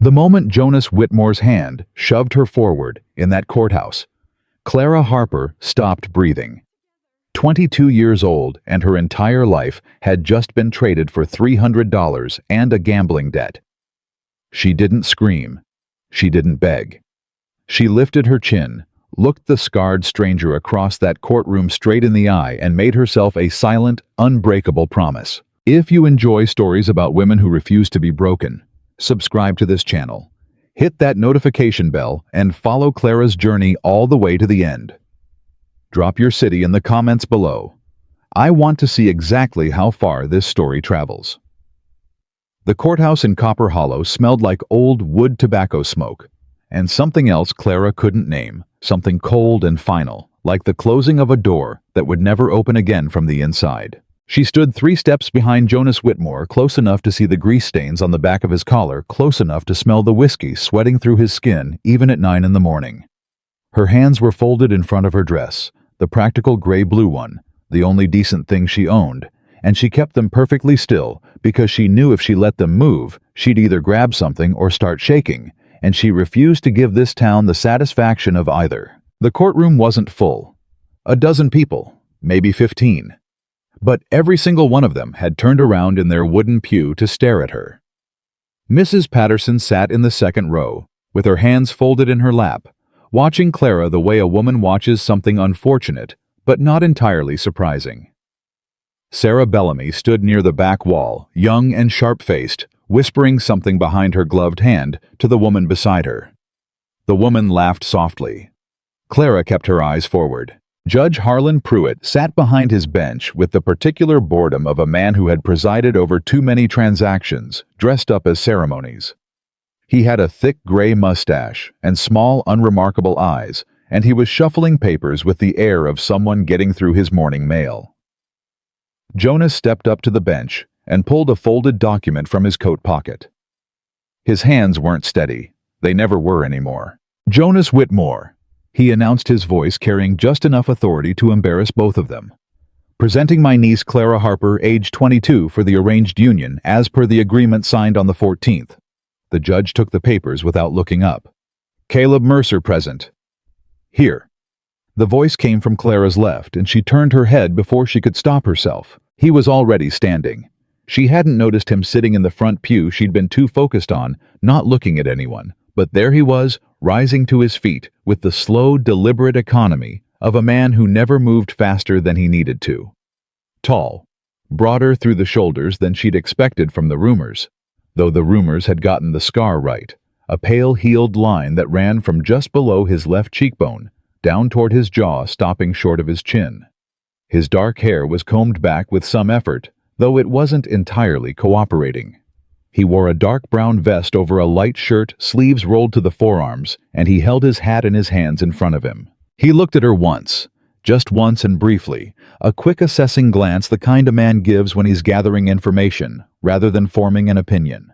The moment Jonas Whitmore's hand shoved her forward in that courthouse, Clara Harper stopped breathing. 22 years old, and her entire life had just been traded for $300 and a gambling debt. She didn't scream. She didn't beg. She lifted her chin, looked the scarred stranger across that courtroom straight in the eye, and made herself a silent, unbreakable promise. If you enjoy stories about women who refuse to be broken, subscribe to this channel. Hit that notification bell and follow Clara's journey all the way to the end. Drop your city in the comments below. I want to see exactly how far this story travels. The courthouse in Copper Hollow smelled like old wood tobacco smoke, and something else Clara couldn't name, something cold and final, like the closing of a door that would never open again from the inside. She stood 3 steps behind Jonas Whitmore, close enough to see the grease stains on the back of his collar, close enough to smell the whiskey sweating through his skin, even at 9 in the morning. Her hands were folded in front of her dress, the practical gray-blue one, the only decent thing she owned, and she kept them perfectly still because she knew if she let them move, she'd either grab something or start shaking, and she refused to give this town the satisfaction of either. The courtroom wasn't full. A dozen people, maybe 15. But every single one of them had turned around in their wooden pew to stare at her. Mrs. Patterson sat in the second row, with her hands folded in her lap, watching Clara the way a woman watches something unfortunate, but not entirely surprising. Sarah Bellamy stood near the back wall, young and sharp-faced, whispering something behind her gloved hand to the woman beside her. The woman laughed softly. Clara kept her eyes forward. Judge Harlan Pruitt sat behind his bench with the particular boredom of a man who had presided over too many transactions, dressed up as ceremonies. He had a thick gray mustache and small, unremarkable eyes, and he was shuffling papers with the air of someone getting through his morning mail. Jonas stepped up to the bench and pulled a folded document from his coat pocket. His hands weren't steady. They never were anymore. "Jonas Whitmore," he announced, his voice carrying just enough authority to embarrass both of them. "Presenting my niece Clara Harper, age 22, for the arranged union, as per the agreement signed on the 14th. The judge took the papers without looking up. "Caleb Mercer present." "Here." The voice came from Clara's left, and she turned her head before she could stop herself. He was already standing. She hadn't noticed him sitting in the front pew. She'd been too focused on not looking at anyone. But there he was, rising to his feet, with the slow, deliberate economy of a man who never moved faster than he needed to. Tall, broader through the shoulders than she'd expected from the rumors, though the rumors had gotten the scar right, a pale-heeled line that ran from just below his left cheekbone, down toward his jaw, stopping short of his chin. His dark hair was combed back with some effort, though it wasn't entirely cooperating. He wore a dark brown vest over a light shirt, sleeves rolled to the forearms, and he held his hat in his hands in front of him. He looked at her once, just once and briefly, a quick assessing glance, the kind a man gives when he's gathering information, rather than forming an opinion.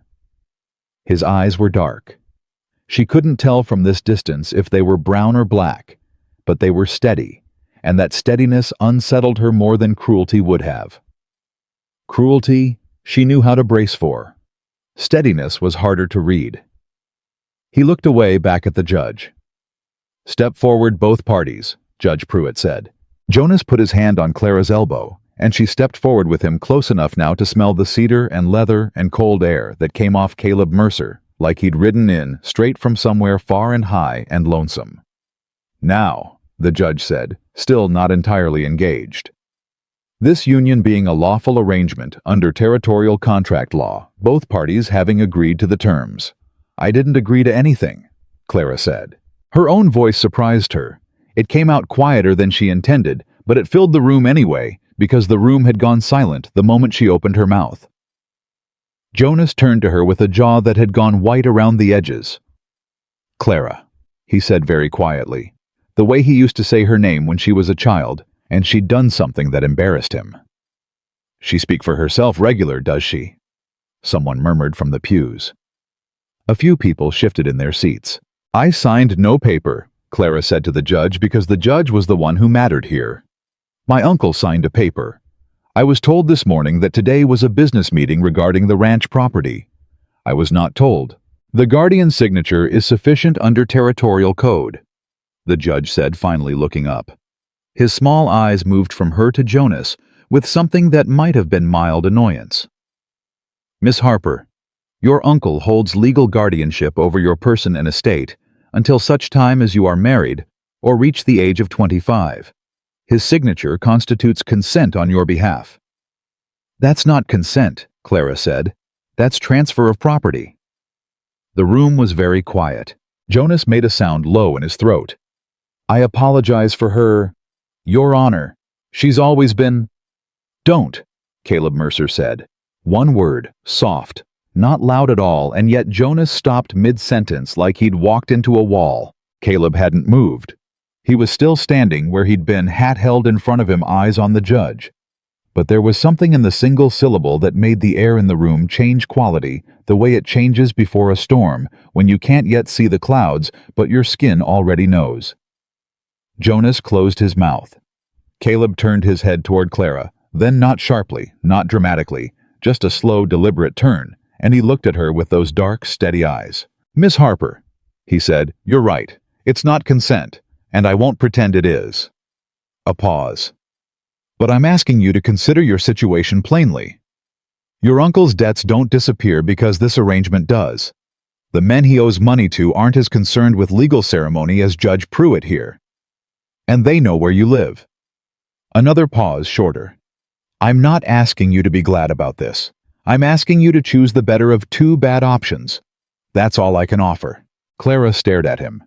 His eyes were dark. She couldn't tell from this distance if they were brown or black, but they were steady, and that steadiness unsettled her more than cruelty would have. Cruelty she knew how to brace for. Steadiness was harder to read. He looked away back at the judge. "Step forward, both parties," Judge Pruitt said. Jonas put his hand on Clara's elbow, and she stepped forward with him, close enough now to smell the cedar and leather and cold air that came off Caleb Mercer, like he'd ridden in straight from somewhere far and high and lonesome. "Now," the judge said, still not entirely engaged. "This union being a lawful arrangement under territorial contract law, both parties having agreed to the terms." "I didn't agree to anything," Clara said. Her own voice surprised her. It came out quieter than she intended, but it filled the room anyway, because the room had gone silent the moment she opened her mouth. Jonas turned to her with a jaw that had gone white around the edges. "Clara," he said very quietly, the way he used to say her name when she was a child, and she'd done something that embarrassed him. "She speak for herself regular, does she?" Someone murmured from the pews. A few people shifted in their seats. "I signed no paper," Clara said to the judge, because the judge was the one who mattered here. "My uncle signed a paper. I was told this morning that today was a business meeting regarding the ranch property. I was not told The guardian's signature is sufficient under territorial code, the judge said, finally looking up. His small eyes moved from her to Jonas with something that might have been mild annoyance. Miss Harper, your uncle holds legal guardianship over your person and estate until such time as you are married or reach the age of 25. His signature constitutes consent on your behalf. That's not consent, Clara said. That's transfer of property. The room was very quiet. Jonas made a sound low in his throat. I apologize for her, Your Honor. She's always been... Don't, Caleb Mercer said. One word, soft, not loud at all, and yet Jonas stopped mid-sentence like he'd walked into a wall. Caleb hadn't moved. He was still standing where he'd been, hat held in front of him, eyes on the judge. But there was something in the single syllable that made the air in the room change quality, the way it changes before a storm, when you can't yet see the clouds, but your skin already knows. Jonas closed his mouth. Caleb turned his head toward Clara, then not sharply, not dramatically, just a slow, deliberate turn, and he looked at her with those dark, steady eyes. Miss Harper, he said, you're right. It's not consent, and I won't pretend it is. A pause. But I'm asking you to consider your situation plainly. Your uncle's debts don't disappear because this arrangement does. The men he owes money to aren't as concerned with legal ceremony as Judge Pruitt here. And they know where you live. Another pause, shorter. I'm not asking you to be glad about this. I'm asking you to choose the better of two bad options. That's all I can offer. Clara stared at him.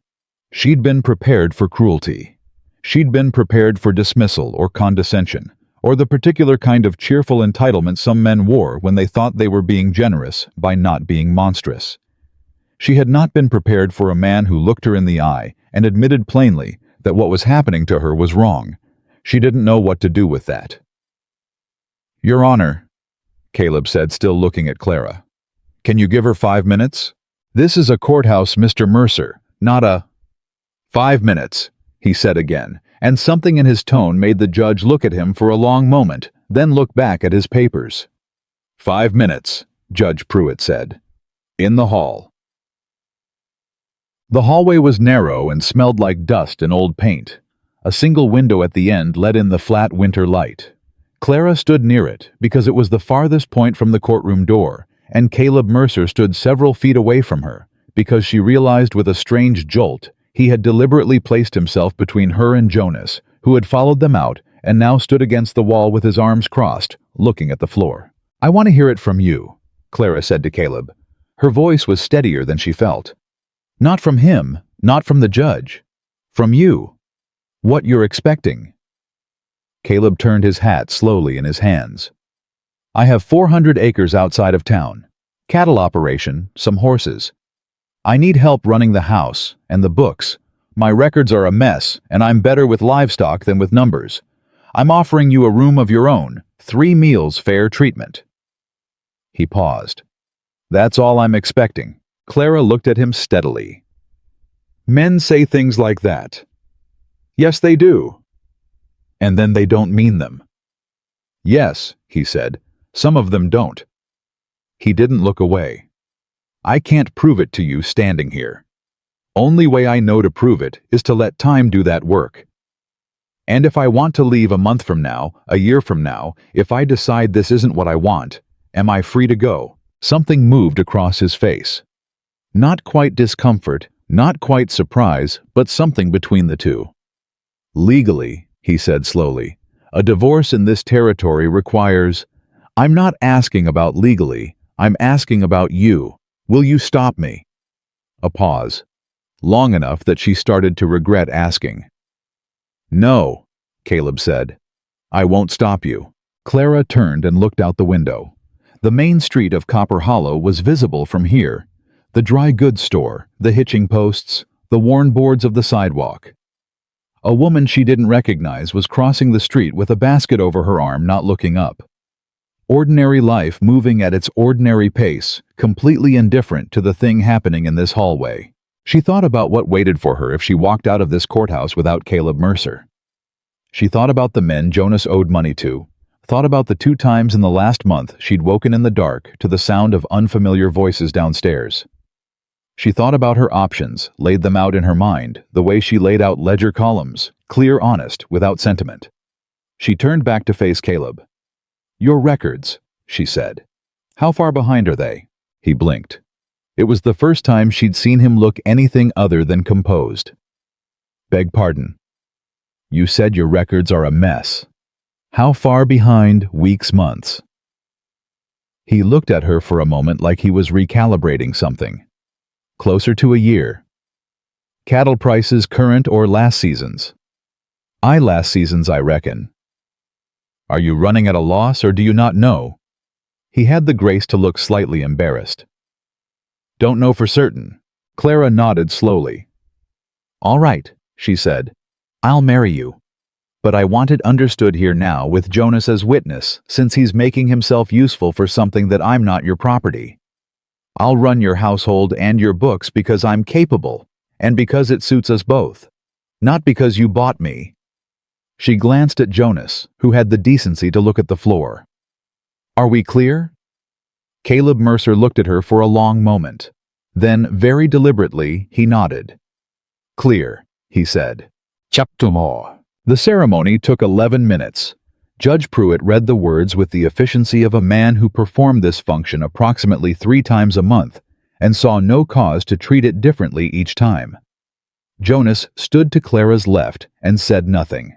She'd been prepared for cruelty. She'd been prepared for dismissal or condescension, or the particular kind of cheerful entitlement some men wore when they thought they were being generous by not being monstrous. She had not been prepared for a man who looked her in the eye and admitted plainly that what was happening to her was wrong. She didn't know what to do with that. Your Honor, Caleb said, still looking at Clara. Can you give her 5 minutes? This is a courthouse, Mr. Mercer, not a... 5 minutes, he said again, and something in his tone made the judge look at him for a long moment, then look back at his papers. 5 minutes, Judge Pruitt said. In the hall. The hallway was narrow and smelled like dust and old paint. A single window at the end let in the flat winter light. Clara stood near it because it was the farthest point from the courtroom door, and Caleb Mercer stood several feet away from her because she realized with a strange jolt he had deliberately placed himself between her and Jonas, who had followed them out and now stood against the wall with his arms crossed, looking at the floor. I want to hear it from you, Clara said to Caleb. Her voice was steadier than she felt. Not from him, not from the judge. From you. What you're expecting. Caleb turned his hat slowly in his hands. I have 400 acres outside of town. Cattle operation, some horses. I need help running the house and the books. My records are a mess, and I'm better with livestock than with numbers. I'm offering you a room of your own, 3 meals fair treatment. He paused. That's all I'm expecting. Clara looked at him steadily. Men say things like that. Yes, they do. And then they don't mean them. Yes, he said, some of them don't. He didn't look away. I can't prove it to you standing here. Only way I know to prove it is to let time do that work. And if I want to leave a month from now, a year from now, if I decide this isn't what I want, am I free to go? Something moved across his face. Not quite discomfort, not quite surprise, but something between the two. Legally, he said slowly, a divorce in this territory requires... I'm not asking about legally, I'm asking about you. Will you stop me? A pause. Long enough that she started to regret asking. No, Caleb said. I won't stop you. Clara turned and looked out the window. The main street of Copper Hollow was visible from here. The dry goods store, the hitching posts, the worn boards of the sidewalk. A woman she didn't recognize was crossing the street with a basket over her arm, not looking up. Ordinary life moving at its ordinary pace, completely indifferent to the thing happening in this hallway. She thought about what waited for her if she walked out of this courthouse without Caleb Mercer. She thought about the men Jonas owed money to, thought about the 2 times in the last month she'd woken in the dark to the sound of unfamiliar voices downstairs. She thought about her options, laid them out in her mind, the way she laid out ledger columns, clear, honest, without sentiment. She turned back to face Caleb. "Your records," she said. "How far behind are they?" He blinked. It was the first time she'd seen him look anything other than composed. "Beg pardon." "You said your records are a mess. How far behind? Weeks, months?" He looked at her for a moment like he was recalibrating something. "Closer to a year." "Cattle prices current or last season's?" Last season's, I reckon." "Are you running at a loss, or do you not know?" He had the grace to look slightly embarrassed. "Don't know for certain." Clara nodded slowly. "All right," she said. "I'll marry you. But I want it understood here now with Jonas as witness, since he's making himself useful for something that I'm not your property. I'll run your household and your books because I'm capable, and because it suits us both. Not because you bought me." She glanced at Jonas, who had the decency to look at the floor. "Are we clear?" Caleb Mercer looked at her for a long moment. Then, very deliberately, he nodded. "Clear," he said. "Chapter more." The ceremony took 11 minutes. Judge Pruitt read the words with the efficiency of a man who performed this function approximately 3 times a month and saw no cause to treat it differently each time. Jonas stood to Clara's left and said nothing.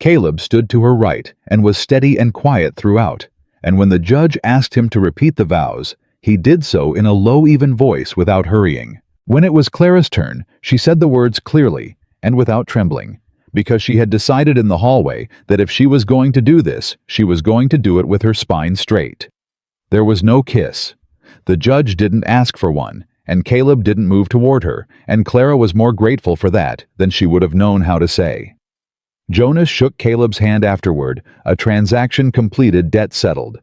Caleb stood to her right and was steady and quiet throughout, and when the judge asked him to repeat the vows, he did so in a low, even voice without hurrying. When it was Clara's turn, she said the words clearly and without trembling, because she had decided in the hallway that if she was going to do this, she was going to do it with her spine straight. There was no kiss. The judge didn't ask for one, and Caleb didn't move toward her, and Clara was more grateful for that than she would have known how to say. Jonas shook Caleb's hand afterward, a transaction completed, debt settled.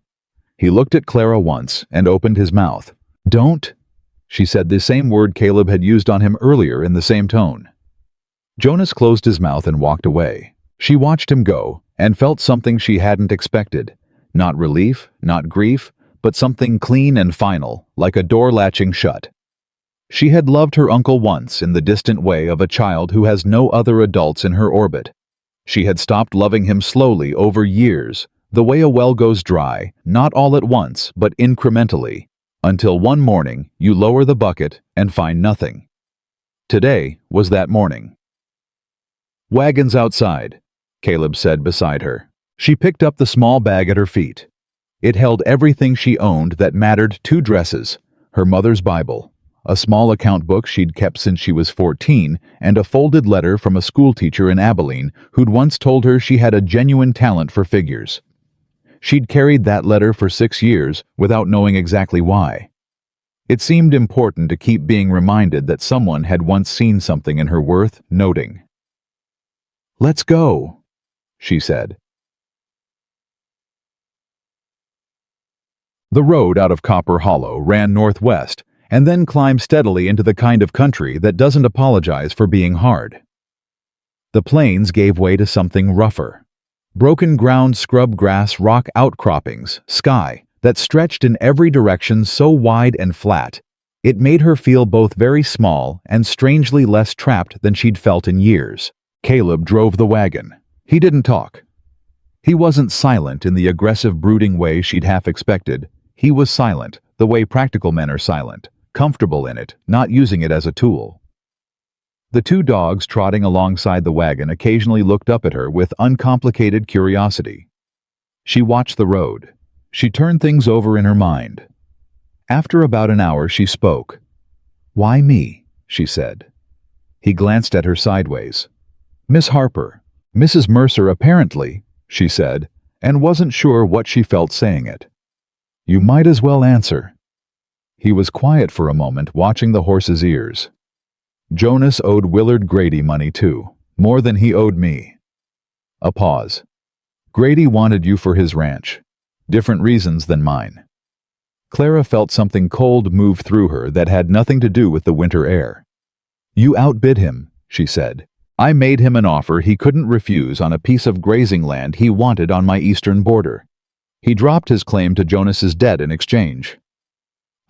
He looked at Clara once and opened his mouth. "Don't," she said, the same word Caleb had used on him earlier in the same tone. Jonas closed his mouth and walked away. She watched him go and felt something she hadn't expected. Not relief, not grief, but something clean and final, like a door latching shut. She had loved her uncle once in the distant way of a child who has no other adults in her orbit. She had stopped loving him slowly over years, the way a well goes dry, not all at once, but incrementally, until one morning you lower the bucket and find nothing. Today was that morning. "Wagons outside," Caleb said beside her. She picked up the small bag at her feet. It held everything she owned that mattered: 2 dresses, her mother's Bible, a small account book she'd kept since she was 14, and a folded letter from a schoolteacher in Abilene who'd once told her she had a genuine talent for figures. She'd carried that letter for 6 years without knowing exactly why. It seemed important to keep being reminded that someone had once seen something in her worth noting. "Let's go," she said. The road out of Copper Hollow ran northwest and then climbed steadily into the kind of country that doesn't apologize for being hard. The plains gave way to something rougher. Broken ground, scrub grass, rock outcroppings, sky that stretched in every direction so wide and flat, it made her feel both very small and strangely less trapped than she'd felt in years. Caleb drove the wagon. He didn't talk. He wasn't silent in the aggressive, brooding way she'd half expected. He was silent, the way practical men are silent, comfortable in it, not using it as a tool. The 2 dogs trotting alongside the wagon occasionally looked up at her with uncomplicated curiosity. She watched the road. She turned things over in her mind. After about an hour, she spoke. "Why me?" she said. He glanced at her sideways. "Miss Harper, Mrs. Mercer apparently," she said, and wasn't sure what she felt saying it. "You might as well answer." He was quiet for a moment, watching the horse's ears. "Jonas owed Willard Grady money too, more than he owed me." A pause. "Grady wanted you for his ranch. Different reasons than mine." Clara felt something cold move through her that had nothing to do with the winter air. "You outbid him," she said. "I made him an offer he couldn't refuse on a piece of grazing land he wanted on my eastern border. He dropped his claim to Jonas's debt in exchange."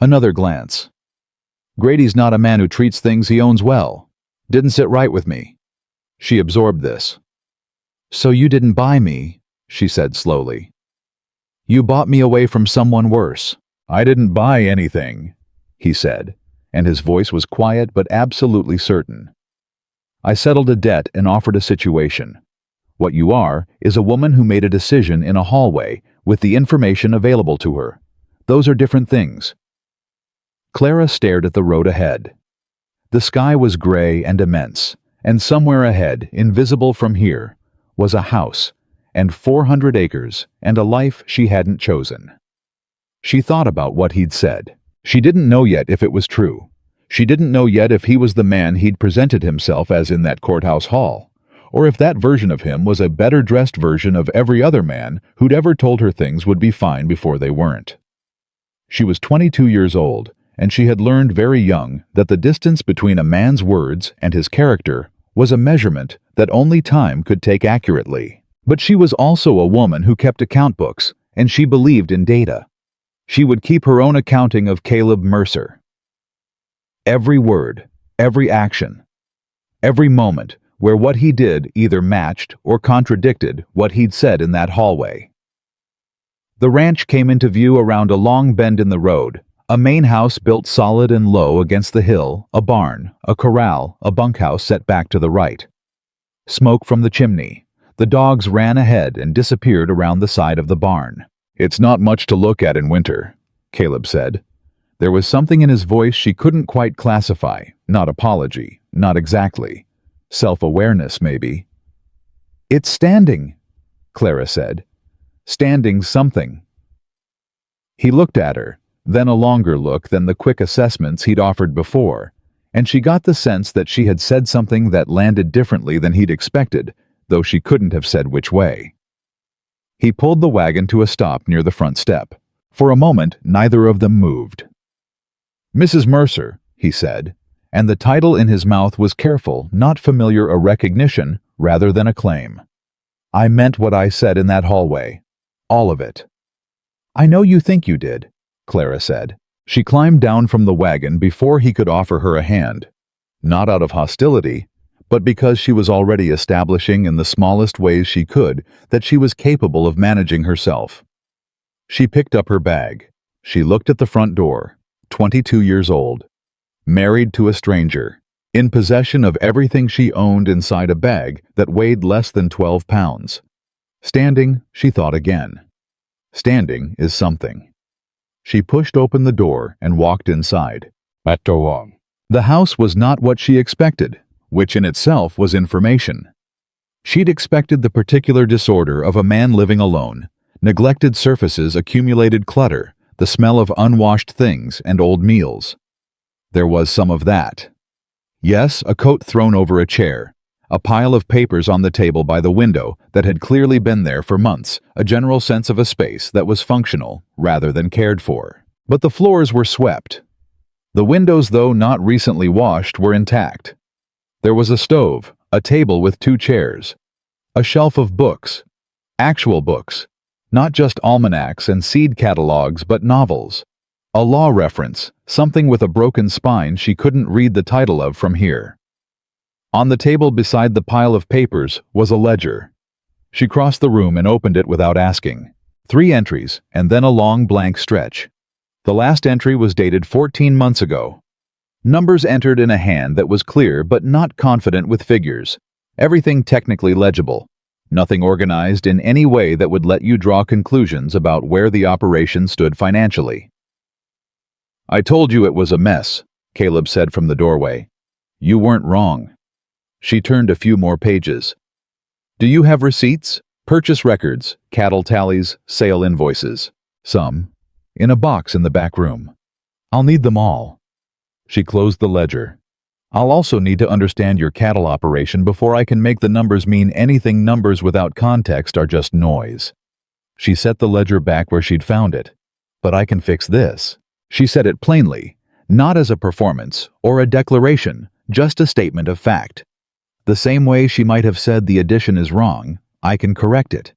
Another glance. Grady's not a man who treats things he owns well. Didn't sit right with me. She absorbed this. So you didn't buy me, she said slowly. You bought me away from someone worse. I didn't buy anything, he said, and his voice was quiet but absolutely certain. I settled a debt and offered a situation. What you are is a woman who made a decision in a hallway with the information available to her. Those are different things. Clara stared at the road ahead. The sky was gray and immense, and somewhere ahead, invisible from here, was a house, and 400 acres, and a life she hadn't chosen. She thought about what he'd said. She didn't know yet if it was true. She didn't know yet if he was the man he'd presented himself as in that courthouse hall, or if that version of him was a better-dressed version of every other man who'd ever told her things would be fine before they weren't. She was 22 years old, and she had learned very young that the distance between a man's words and his character was a measurement that only time could take accurately. But she was also a woman who kept account books, and she believed in data. She would keep her own accounting of Caleb Mercer. Every word, every action, every moment where what he did either matched or contradicted what he'd said in that hallway. The ranch came into view around a long bend in the road, a main house built solid and low against the hill, a barn, a corral, a bunkhouse set back to the right. Smoke from the chimney. The dogs ran ahead and disappeared around the side of the barn. It's not much to look at in winter, Caleb said. There was something in his voice she couldn't quite classify, not apology, not exactly. Self-awareness, maybe. It's standing, Clara said. Standing something. He looked at her, then a longer look than the quick assessments he'd offered before, and she got the sense that she had said something that landed differently than he'd expected, though she couldn't have said which way. He pulled the wagon to a stop near the front step. For a moment, neither of them moved. Mrs. Mercer, he said, and the title in his mouth was careful, not familiar a recognition rather than a claim. I meant what I said in that hallway. All of it. I know you think you did, Clara said. She climbed down from the wagon before he could offer her a hand, not out of hostility, but because she was already establishing in the smallest ways she could that she was capable of managing herself. She picked up her bag. She looked at the front door, 22 years old, married to a stranger, in possession of everything she owned inside a bag that weighed less than 12 pounds. Standing, she thought again. Standing is something. She pushed open the door and walked inside. The house was not what she expected, which in itself was information. She'd expected the particular disorder of a man living alone, neglected surfaces, accumulated clutter, the smell of unwashed things and old meals. There was some of that. Yes, a coat thrown over a chair, a pile of papers on the table by the window that had clearly been there for months, a general sense of a space that was functional rather than cared for. But the floors were swept. The windows, though not recently washed, were intact. There was a stove, a table with 2 chairs, a shelf of books, actual books, not just almanacs and seed catalogs, but novels. A law reference, something with a broken spine she couldn't read the title of from here. On the table beside the pile of papers was a ledger. She crossed the room and opened it without asking. 3 entries, and then a long blank stretch. The last entry was dated 14 months ago. Numbers entered in a hand that was clear but not confident with figures. Everything technically legible. Nothing organized in any way that would let you draw conclusions about where the operation stood financially. I told you it was a mess, Caleb said from the doorway. You weren't wrong. She turned a few more pages. Do you have receipts, purchase records, cattle tallies, sale invoices? Some. In a box in the back room. I'll need them all. She closed the ledger. I'll also need to understand your cattle operation before I can make the numbers mean anything. Numbers without context are just noise. She set the ledger back where she'd found it. But I can fix this. She said it plainly, not as a performance or a declaration, just a statement of fact. The same way she might have said the addition is wrong, I can correct it.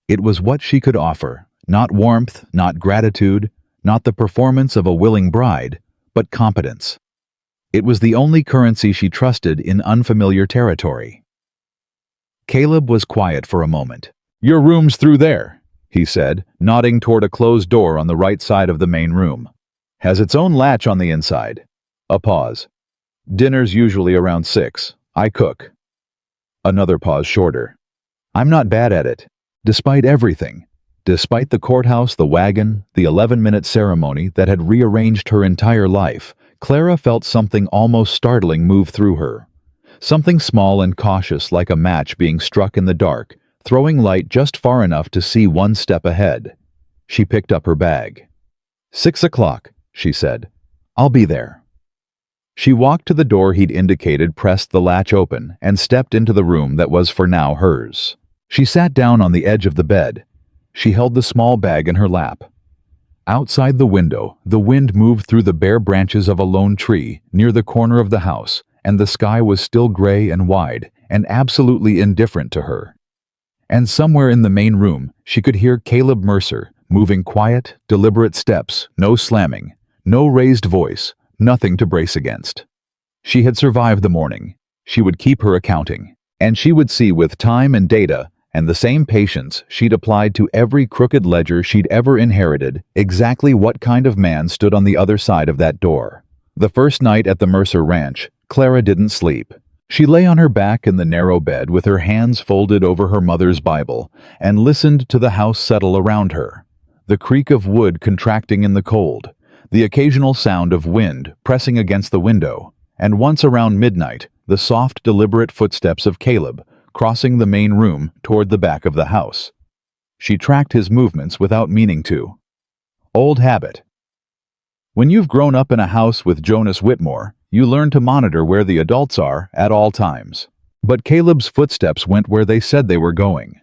It was what she could offer, not warmth, not gratitude, not the performance of a willing bride, but competence. It was the only currency she trusted in unfamiliar territory. Caleb was quiet for a moment. "Your room's through there," he said, nodding toward a closed door on the right side of the main room. "Has its own latch on the inside." A pause. "Dinner's usually around 6. I cook." Another pause shorter. "I'm not bad at it. Despite everything. Despite the courthouse, the wagon, the 11-minute ceremony that had rearranged her entire life, Clara felt something almost startling move through her. Something small and cautious, like a match being struck in the dark, throwing light just far enough to see one step ahead. She picked up her bag. 6 o'clock, she said. "I'll be there." She walked to the door he'd indicated, pressed the latch open, and stepped into the room that was for now hers. She sat down on the edge of the bed. She held the small bag in her lap. Outside the window, the wind moved through the bare branches of a lone tree near the corner of the house, and the sky was still gray and wide and absolutely indifferent to her. And somewhere in the main room, she could hear Caleb Mercer moving quiet, deliberate steps, no slamming, no raised voice, nothing to brace against. She had survived the morning. She would keep her accounting, and she would see with time and data and the same patience she'd applied to every crooked ledger she'd ever inherited exactly what kind of man stood on the other side of that door. The first night at the Mercer Ranch, Clara didn't sleep. She lay on her back in the narrow bed with her hands folded over her mother's Bible and listened to the house settle around her. The creak of wood contracting in the cold, the occasional sound of wind pressing against the window, and once around midnight, the soft, deliberate footsteps of Caleb crossing the main room toward the back of the house. She tracked his movements without meaning to. Old habit. When you've grown up in a house with Jonas Whitmore, you learn to monitor where the adults are at all times. But Caleb's footsteps went where they said they were going.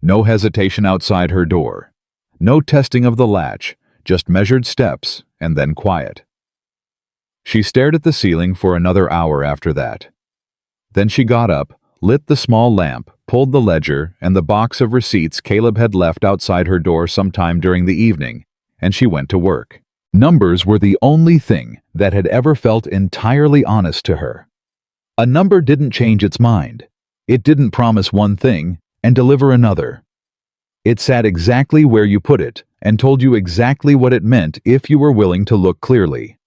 No hesitation outside her door. No testing of the latch, just measured steps and then quiet. She stared at the ceiling for another hour after that. Then she got up, lit the small lamp, pulled the ledger and the box of receipts Caleb had left outside her door sometime during the evening, and she went to work. Numbers were the only thing that had ever felt entirely honest to her. A number didn't change its mind. It didn't promise one thing and deliver another. It sat exactly where you put it and told you exactly what it meant if you were willing to look clearly.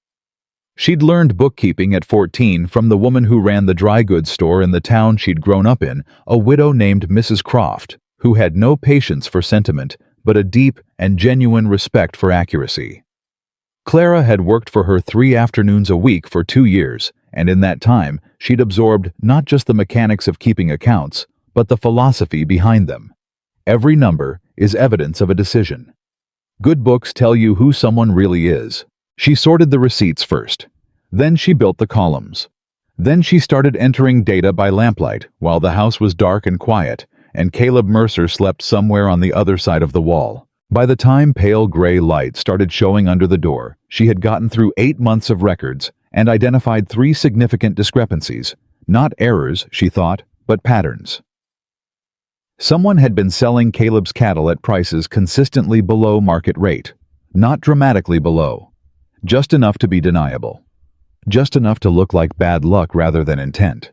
She'd learned bookkeeping at 14 from the woman who ran the dry goods store in the town she'd grown up in, a widow named Mrs. Croft, who had no patience for sentiment, but a deep and genuine respect for accuracy. Clara had worked for her 3 afternoons a week for 2 years, and in that time, she'd absorbed not just the mechanics of keeping accounts, but the philosophy behind them. Every number is evidence of a decision. Good books tell you who someone really is. She sorted the receipts first. Then she built the columns. Then she started entering data by lamplight while the house was dark and quiet, and Caleb Mercer slept somewhere on the other side of the wall. By the time pale gray light started showing under the door, she had gotten through 8 months of records and identified 3 significant discrepancies. Not errors, she thought, but patterns. Someone had been selling Caleb's cattle at prices consistently below market rate. Not dramatically below. Just enough to be deniable. Just enough to look like bad luck rather than intent.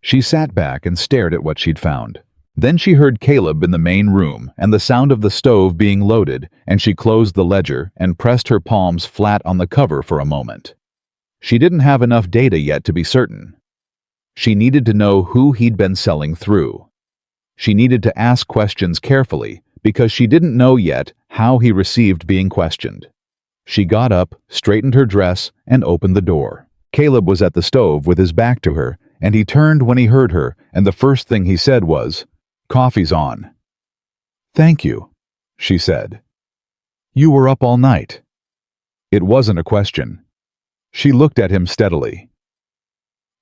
She sat back and stared at what she'd found. Then she heard Caleb in the main room and the sound of the stove being loaded, and she closed the ledger and pressed her palms flat on the cover for a moment. She didn't have enough data yet to be certain. She needed to know who he'd been selling through. She needed to ask questions carefully because she didn't know yet how he received being questioned. She got up, straightened her dress, and opened the door. Caleb was at the stove with his back to her, and he turned when he heard her, and the first thing he said was, "Coffee's on." "Thank you," she said. "You were up all night." It wasn't a question. She looked at him steadily.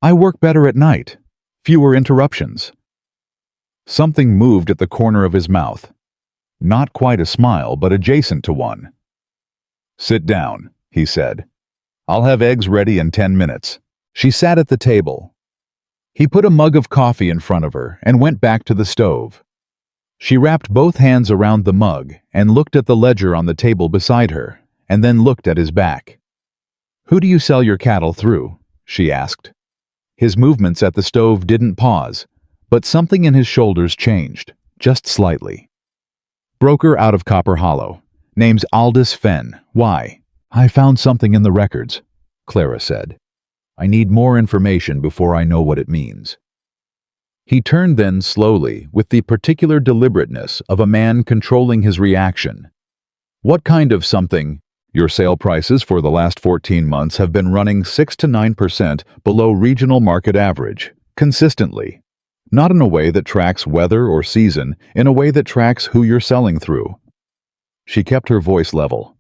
"I work better at night. Fewer interruptions." Something moved at the corner of his mouth. Not quite a smile, but adjacent to one. "Sit down," he said. "I'll have eggs ready in 10 minutes. She sat at the table. He put a mug of coffee in front of her and went back to the stove. She wrapped both hands around the mug and looked at the ledger on the table beside her, and then looked at his back. "Who do you sell your cattle through?" she asked. His movements at the stove didn't pause, but something in his shoulders changed, just slightly. "Broker out of Copper Hollow. Name's Aldous Fenn. Why?" "I found something in the records," Clara said. "I need more information before I know what it means." He turned then slowly, with the particular deliberateness of a man controlling his reaction. "What kind of something?" "Your sale prices for the last 14 months have been running 6 to 9% below regional market average, consistently. Not in a way that tracks weather or season, in a way that tracks who you're selling through." She kept her voice level.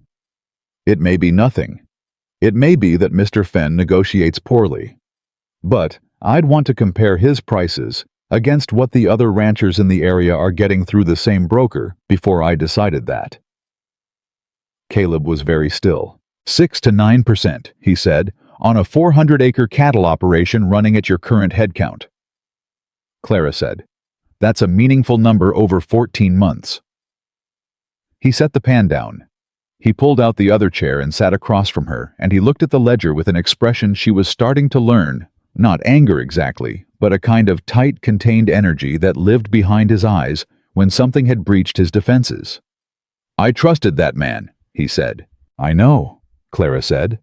"It may be nothing. It may be that Mr. Fenn negotiates poorly. But I'd want to compare his prices against what the other ranchers in the area are getting through the same broker before I decided that." Caleb was very still. 6 to 9%, he said, "on a 400-acre cattle operation running at your current headcount." Clara said, "That's a meaningful number over 14 months. He set the pan down. He pulled out the other chair and sat across from her, and he looked at the ledger with an expression she was starting to learn, not anger exactly, but a kind of tight, contained energy that lived behind his eyes when something had breached his defenses. "I trusted that man," he said. "I know," Clara said.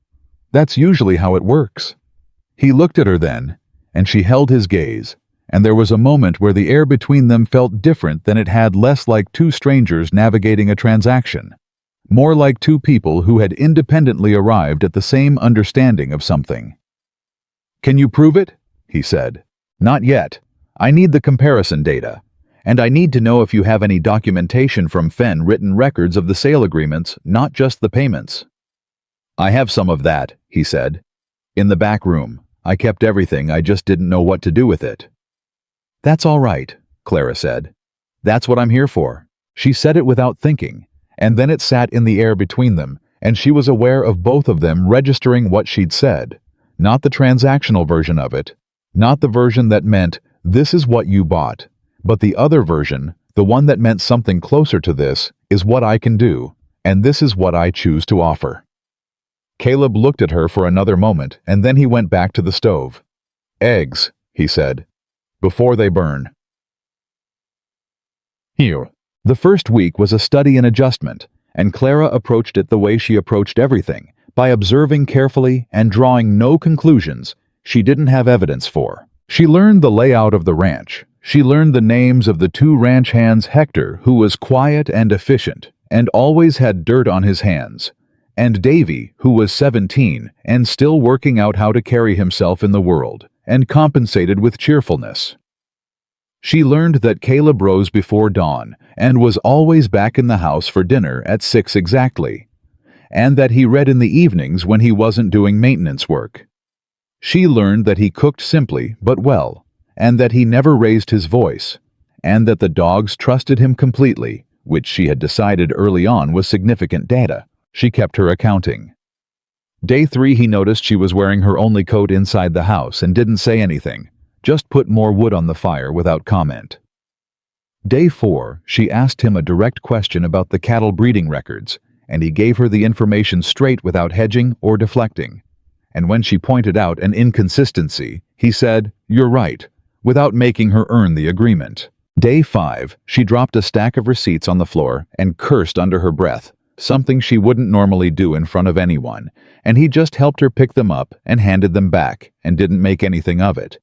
"That's usually how it works." He looked at her then, and she held his gaze, and there was a moment where the air between them felt different than it had, less like two strangers navigating a transaction, more like two people who had independently arrived at the same understanding of something. "Can you prove it?" he said. "Not yet. I need the comparison data. And I need to know if you have any documentation from Fenn, written records of the sale agreements, not just the payments." "I have some of that," he said. "In the back room. I kept everything, I just didn't know what to do with it." "That's all right," Clara said. "That's what I'm here for." She said it without thinking, and then it sat in the air between them, and she was aware of both of them registering what she'd said. Not the transactional version of it, not the version that meant, "This is what you bought," but the other version, the one that meant something closer to "This is what I can do, and this is what I choose to offer." Caleb looked at her for another moment, and then he went back to the stove. "Eggs," he said, "before they burn." Here. The first week was a study in adjustment, and Clara approached it the way she approached everything, by observing carefully and drawing no conclusions she didn't have evidence for. She learned the layout of the ranch. She learned the names of the two ranch hands: Hector, who was quiet and efficient, and always had dirt on his hands, and Davy, who was 17 and still working out how to carry himself in the world, and compensated with cheerfulness. She learned that Caleb rose before dawn and was always back in the house for dinner at 6 exactly, and that he read in the evenings when he wasn't doing maintenance work. She learned that he cooked simply but well, and that he never raised his voice, and that the dogs trusted him completely, which she had decided early on was significant data. She kept her accounting. Day 3, he noticed she was wearing her only coat inside the house and didn't say anything, just put more wood on the fire without comment. Day 4, she asked him a direct question about the cattle breeding records, and he gave her the information straight without hedging or deflecting. And when she pointed out an inconsistency, he said, "You're right," without making her earn the agreement. Day 5, she dropped a stack of receipts on the floor and cursed under her breath, something she wouldn't normally do in front of anyone, and he just helped her pick them up and handed them back and didn't make anything of it.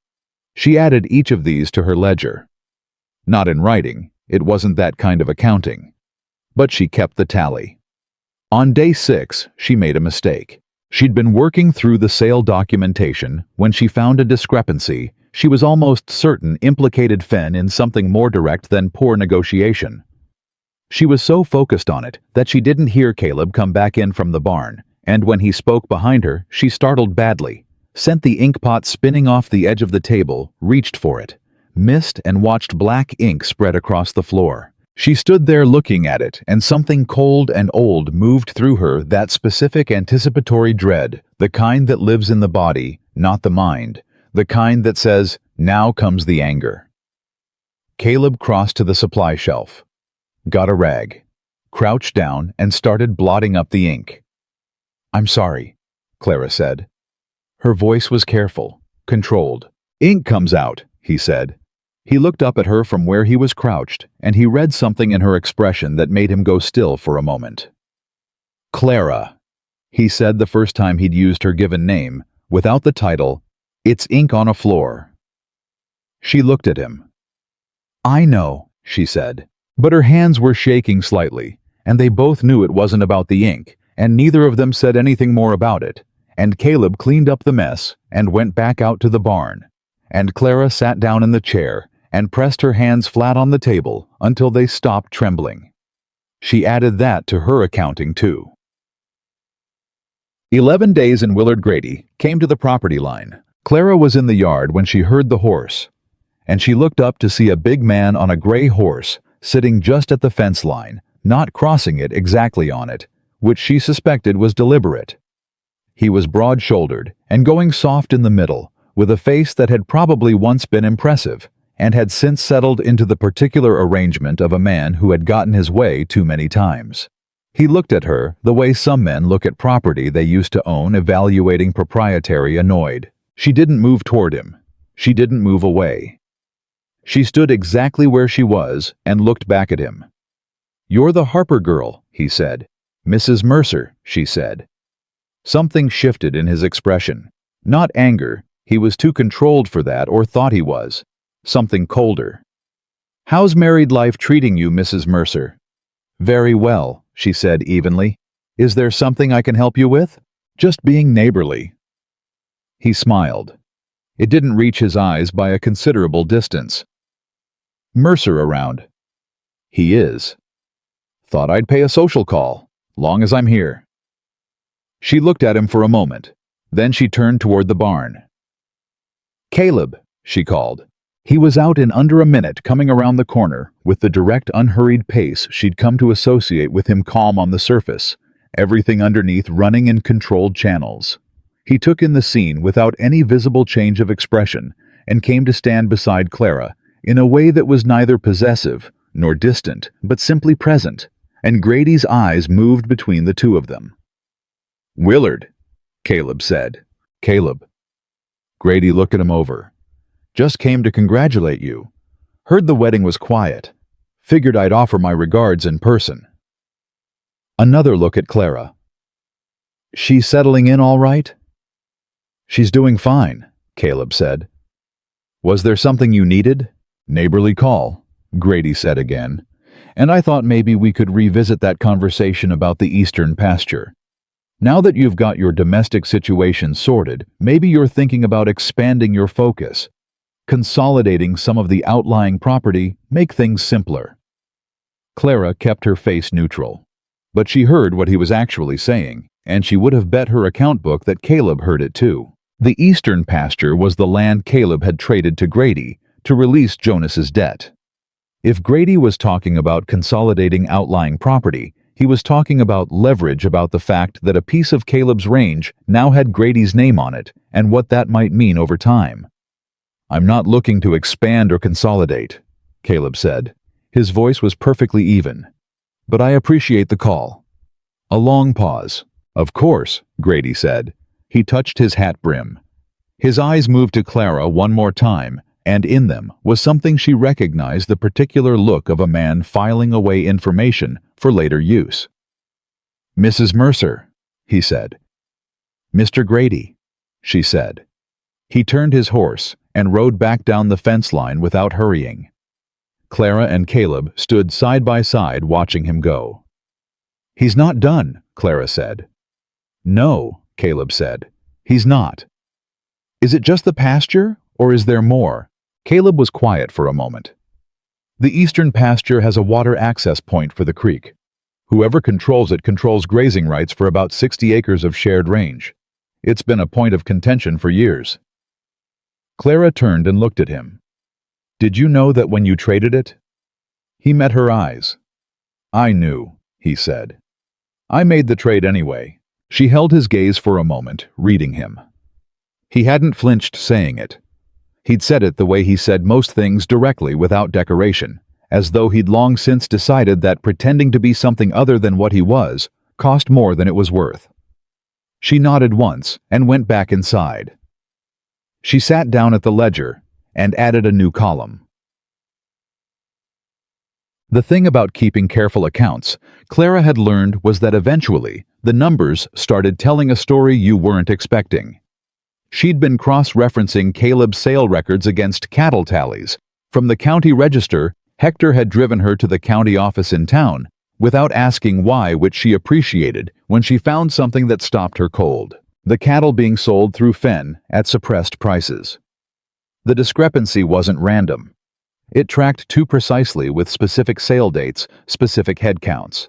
She added each of these to her ledger. Not in writing, it wasn't that kind of accounting. But she kept the tally. On day 6, she made a mistake. She'd been working through the sale documentation when she found a discrepancy she was almost certain implicated Fenn in something more direct than poor negotiation. She was so focused on it that she didn't hear Caleb come back in from the barn, and when he spoke behind her, she startled badly, sent the ink pot spinning off the edge of the table, reached for it, missed, and watched black ink spread across the floor. She stood there looking at it, and something cold and old moved through her, that specific anticipatory dread, the kind that lives in the body, not the mind, the kind that says, "Now comes the anger." Caleb crossed to the supply shelf, got a rag, crouched down, and started blotting up the ink. "I'm sorry," Clara said. Her voice was careful, controlled. Ink comes out, he said. He looked up at her from where he was crouched, and he read something in her expression that made him go still for a moment. Clara, he said the first time he'd used her given name, without the title, it's ink on a floor. She looked at him. I know, she said, but her hands were shaking slightly, and they both knew it wasn't about the ink, and neither of them said anything more about it, and Caleb cleaned up the mess and went back out to the barn, and Clara sat down in the chair and pressed her hands flat on the table until they stopped trembling. She added that to her accounting too. 11 days in Willard Grady came to the property line. Clara was in the yard when she heard the horse, and she looked up to see a big man on a gray horse sitting just at the fence line, not crossing it exactly on it, which she suspected was deliberate. He was broad-shouldered and going soft in the middle, with a face that had probably once been impressive and had since settled into the particular arrangement of a man who had gotten his way too many times. He looked at her the way some men look at property they used to own, evaluating proprietary, annoyed. She didn't move toward him. She didn't move away. She stood exactly where she was and looked back at him. You're the Harper girl, he said. Mrs. Mercer, she said. Something shifted in his expression. Not anger, he was too controlled for that or thought he was. Something colder. How's married life treating you, Mrs. Mercer? Very well, she said evenly. Is there something I can help you with? Just being neighborly. He smiled. It didn't reach his eyes by a considerable distance. Mercer around? He is. Thought I'd pay a social call, long as I'm here. She looked at him for a moment. Then she turned toward the barn. Caleb, she called. He was out in under a minute, coming around the corner with the direct, unhurried pace she'd come to associate with him, calm on the surface, everything underneath running in controlled channels. He took in the scene without any visible change of expression and came to stand beside Clara in a way that was neither possessive nor distant, but simply present, and Grady's eyes moved between the two of them. Willard, Caleb said. Caleb. Grady looked at him over. Just came to congratulate you. Heard the wedding was quiet. Figured I'd offer my regards in person. Another look at Clara. She's settling in all right? She's doing fine, Caleb said. Was there something you needed? Neighborly call, Grady said again. And I thought maybe we could revisit that conversation about the eastern pasture. Now that you've got your domestic situation sorted, maybe you're thinking about expanding your focus. Consolidating some of the outlying property, make things simpler. Clara kept her face neutral. But she heard what he was actually saying, and she would have bet her account book that Caleb heard it too. The eastern pasture was the land Caleb had traded to Grady to release Jonas's debt. If Grady was talking about consolidating outlying property, he was talking about leverage, about the fact that a piece of Caleb's range now had Grady's name on it, and what that might mean over time. I'm not looking to expand or consolidate, Caleb said. His voice was perfectly even. But I appreciate the call. A long pause. Of course, Grady said. He touched his hat brim. His eyes moved to Clara one more time, and in them was something she recognized, the particular look of a man filing away information for later use. Mrs. Mercer, he said. Mr. Grady, she said. He turned his horse and rode back down the fence line without hurrying. Clara and Caleb stood side by side watching him go. He's not done, Clara said. No, Caleb said. He's not. Is it just the pasture, or is there more? Caleb was quiet for a moment. The eastern pasture has a water access point for the creek. Whoever controls it controls grazing rights for about 60 acres of shared range. It's been a point of contention for years. Clara turned and looked at him. Did you know that when you traded it? He met her eyes. I knew, he said. I made the trade anyway. She held his gaze for a moment, reading him. He hadn't flinched saying it. He'd said it the way he said most things, directly, without decoration, as though he'd long since decided that pretending to be something other than what he was cost more than it was worth. She nodded once and went back inside. She sat down at the ledger and added a new column. The thing about keeping careful accounts, Clara had learned, was that eventually the numbers started telling a story you weren't expecting. She'd been cross-referencing Caleb's sale records against cattle tallies. From the county register, Hector had driven her to the county office in town, without asking why, which she appreciated when she found something that stopped her cold. The cattle being sold through Fenn at suppressed prices. The discrepancy wasn't random. It tracked too precisely with specific sale dates, specific head counts.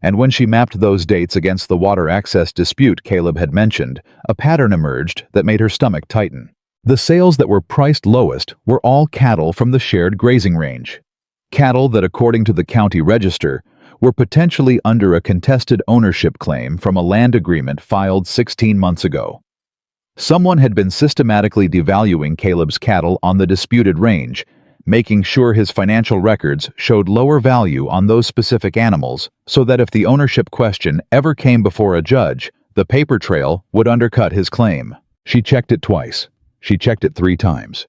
And when she mapped those dates against the water access dispute Caleb had mentioned, a pattern emerged that made her stomach tighten. The sales that were priced lowest were all cattle from the shared grazing range. Cattle that, according to the county register, were potentially under a contested ownership claim from a land agreement filed 16 months ago. Someone had been systematically devaluing Caleb's cattle on the disputed range, making sure his financial records showed lower value on those specific animals so that if the ownership question ever came before a judge, the paper trail would undercut his claim. She checked it twice. She checked it 3 times.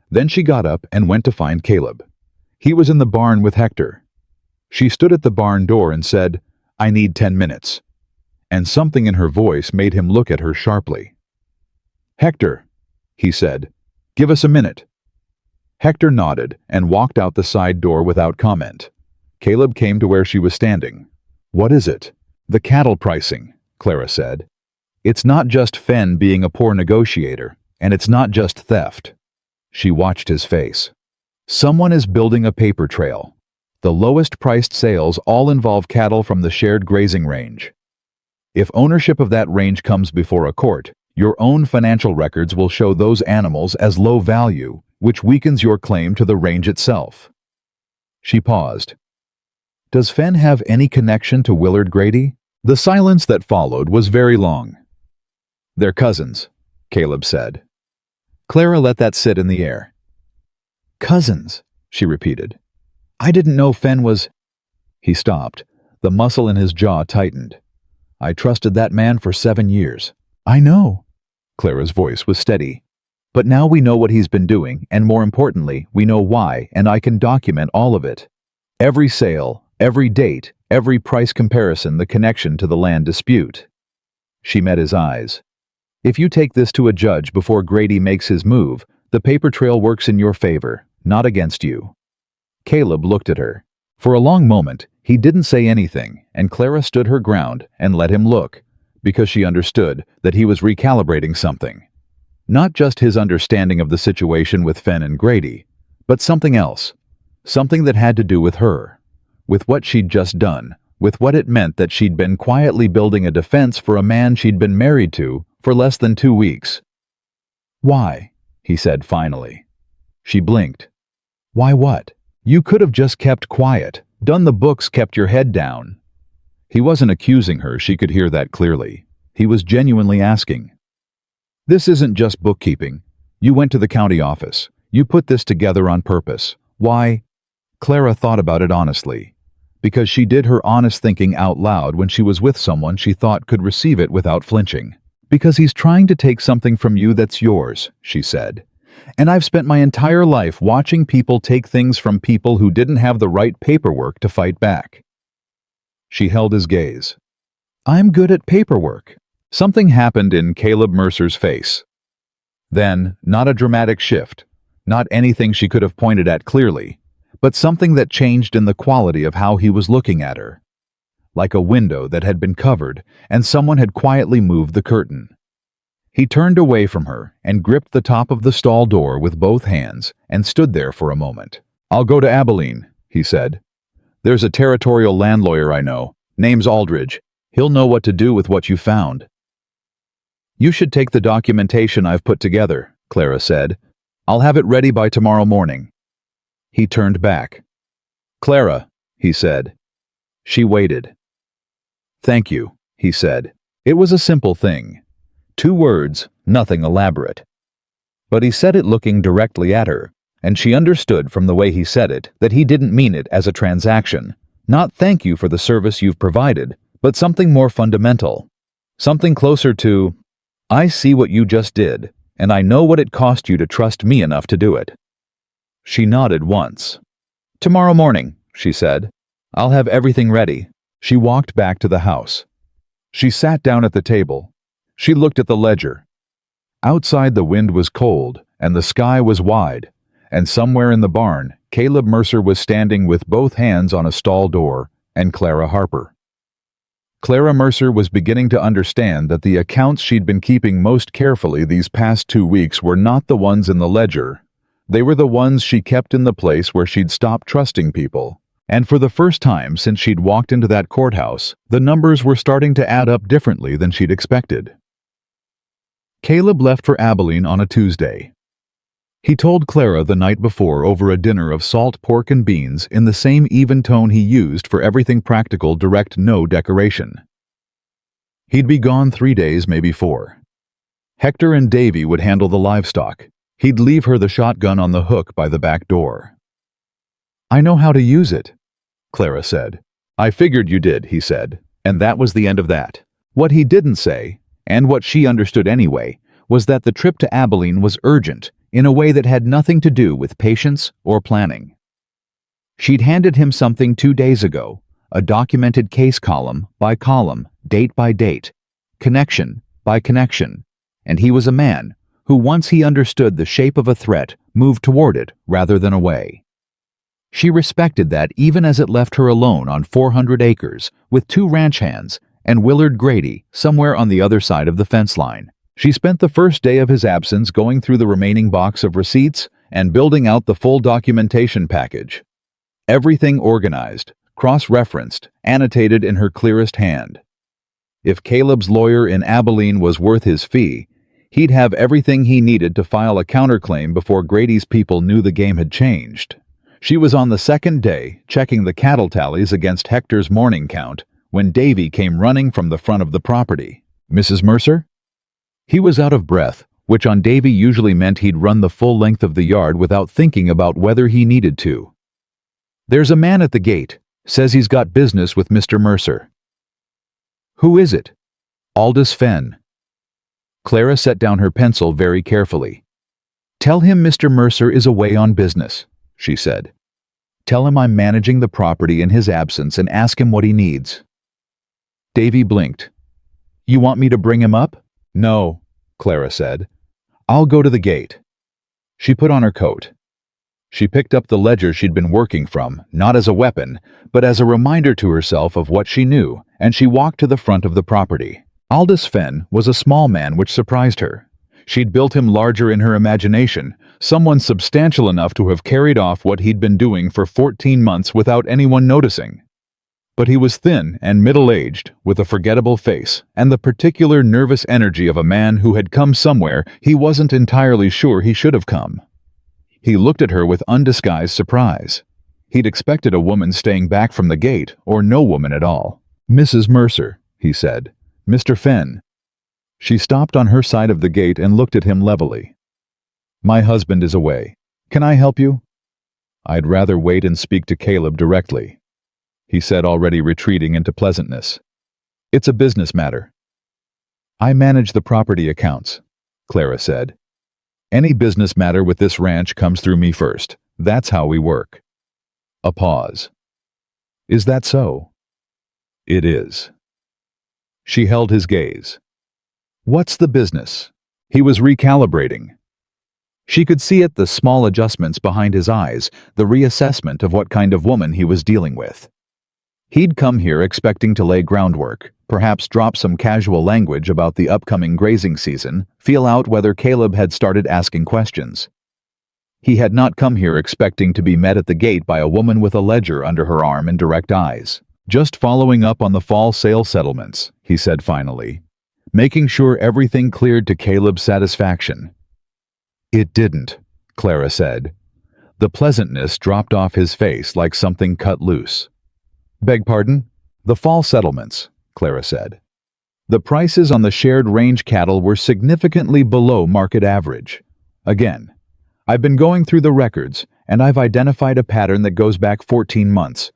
Then she got up and went to find Caleb. He was in the barn with Hector. She stood at the barn door and said, "I need 10 minutes." And something in her voice made him look at her sharply. "Hector," he said, "give us a minute." Hector nodded and walked out the side door without comment. Caleb came to where she was standing. "What is it?" "The cattle pricing," Clara said. "It's not just Fenn being a poor negotiator, and it's not just theft." She watched his face. "Someone is building a paper trail. The lowest priced sales all involve cattle from the shared grazing range. If ownership of that range comes before a court, your own financial records will show those animals as low value, which weakens your claim to the range itself." She paused. "Does Fenn have any connection to Willard Grady?" The silence that followed was very long. "They're cousins," Caleb said. Clara let that sit in the air. "Cousins," she repeated. "I didn't know Fenn was—" He stopped. The muscle in his jaw tightened. "I trusted that man for 7 years." "I know." Clara's voice was steady. "But now we know what he's been doing, and more importantly, we know why, and I can document all of it. Every sale, every date, every price comparison, the connection to the land dispute." She met his eyes. "If you take this to a judge before Grady makes his move, the paper trail works in your favor, not against you." Caleb looked at her. For a long moment, he didn't say anything, and Clara stood her ground and let him look, because she understood that he was recalibrating something. Not just his understanding of the situation with Fenn and Grady, but something else. Something that had to do with her, with what she'd just done, with what it meant that she'd been quietly building a defense for a man she'd been married to for less than 2 weeks. "Why?" he said finally. She blinked. "Why what? You could have just kept quiet, done the books, kept your head down." He wasn't accusing her, she could hear that clearly. He was genuinely asking. "This isn't just bookkeeping. You went to the county office. You put this together on purpose. Why?" Clara thought about it honestly. Because she did her honest thinking out loud when she was with someone she thought could receive it without flinching. "Because he's trying to take something from you that's yours," she said. "And I've spent my entire life watching people take things from people who didn't have the right paperwork to fight back." She held his gaze. "I'm good at paperwork." Something happened in Caleb Mercer's face. Then, not a dramatic shift, not anything she could have pointed at clearly, but something that changed in the quality of how he was looking at her. Like a window that had been covered and someone had quietly moved the curtain. He turned away from her and gripped the top of the stall door with both hands and stood there for a moment. "I'll go to Abilene," he said. "There's a territorial land lawyer I know. Name's Aldridge. He'll know what to do with what you found." "You should take the documentation I've put together," Clara said. "I'll have it ready by tomorrow morning." He turned back. "Clara," he said. She waited. "Thank you," he said. It was a simple thing. 2 words, nothing elaborate. But he said it looking directly at her, and she understood from the way he said it that he didn't mean it as a transaction. Not thank you for the service you've provided, but something more fundamental. Something closer to, "I see what you just did, and I know what it cost you to trust me enough to do it." She nodded once. "Tomorrow morning," she said. "I'll have everything ready." She walked back to the house. She sat down at the table. She looked at the ledger. Outside the wind was cold, and the sky was wide, and somewhere in the barn, Caleb Mercer was standing with both hands on a stall door, and Clara Harper. Clara Mercer was beginning to understand that the accounts she'd been keeping most carefully these past 2 weeks were not the ones in the ledger. They were the ones she kept in the place where she'd stopped trusting people. And for the first time since she'd walked into that courthouse, the numbers were starting to add up differently than she'd expected. Caleb left for Abilene on a Tuesday. He told Clara the night before over a dinner of salt pork and beans in the same even tone he used for everything practical, direct, no decoration. He'd be gone 3 days, maybe 4. Hector and Davy would handle the livestock. He'd leave her the shotgun on the hook by the back door. "I know how to use it," Clara said. "I figured you did," he said, and that was the end of that. What he didn't say, and what she understood anyway, was that the trip to Abilene was urgent in a way that had nothing to do with patience or planning. She'd handed him something 2 days ago, a documented case column by column, date by date, connection by connection, and he was a man who, once he understood the shape of a threat, moved toward it rather than away. She respected that even as it left her alone on 400 acres with 2 ranch hands and Willard Grady somewhere on the other side of the fence line. She spent the first day of his absence going through the remaining box of receipts and building out the full documentation package. Everything organized, cross-referenced, annotated in her clearest hand. If Caleb's lawyer in Abilene was worth his fee, he'd have everything he needed to file a counterclaim before Grady's people knew the game had changed. She was on the second day, checking the cattle tallies against Hector's morning count, when Davy came running from the front of the property. "Mrs. Mercer?" He was out of breath, which on Davy usually meant he'd run the full length of the yard without thinking about whether he needed to. "There's a man at the gate. Says he's got business with Mr. Mercer." "Who is it?" "Aldous Fenn." Clara set down her pencil very carefully. "Tell him Mr. Mercer is away on business," she said. "Tell him I'm managing the property in his absence and ask him what he needs." Davy blinked. "You want me to bring him up?" "No," Clara said. "I'll go to the gate." She put on her coat. She picked up the ledger she'd been working from, not as a weapon, but as a reminder to herself of what she knew, and she walked to the front of the property. Aldous Fenn was a small man which surprised her. She'd built him larger in her imagination, someone substantial enough to have carried off what he'd been doing for 14 months without anyone noticing. But he was thin and middle-aged, with a forgettable face, and the particular nervous energy of a man who had come somewhere he wasn't entirely sure he should have come. He looked at her with undisguised surprise. He'd expected a woman staying back from the gate, or no woman at all. "Mrs. Mercer," he said. "Mr. Fenn." She stopped on her side of the gate and looked at him levelly. "My husband is away. Can I help you?" "I'd rather wait and speak to Caleb directly," he said, already retreating into pleasantness. "It's a business matter." "I manage the property accounts," Clara said. "Any business matter with this ranch comes through me first. That's how we work." A pause. "Is that so?" "It is." She held his gaze. "What's the business?" He was recalibrating. She could see it, the small adjustments behind his eyes, the reassessment of what kind of woman he was dealing with. He'd come here expecting to lay groundwork, perhaps drop some casual language about the upcoming grazing season, feel out whether Caleb had started asking questions. He had not come here expecting to be met at the gate by a woman with a ledger under her arm and direct eyes. "Just following up on the fall sale settlements," he said finally, "making sure everything cleared to Caleb's satisfaction." "It didn't," Clara said. The pleasantness dropped off his face like something cut loose. "Beg pardon?" "The fall settlements," Clara said. "The prices on the shared range cattle were significantly below market average. Again, I've been going through the records, and I've identified a pattern that goes back 14 months.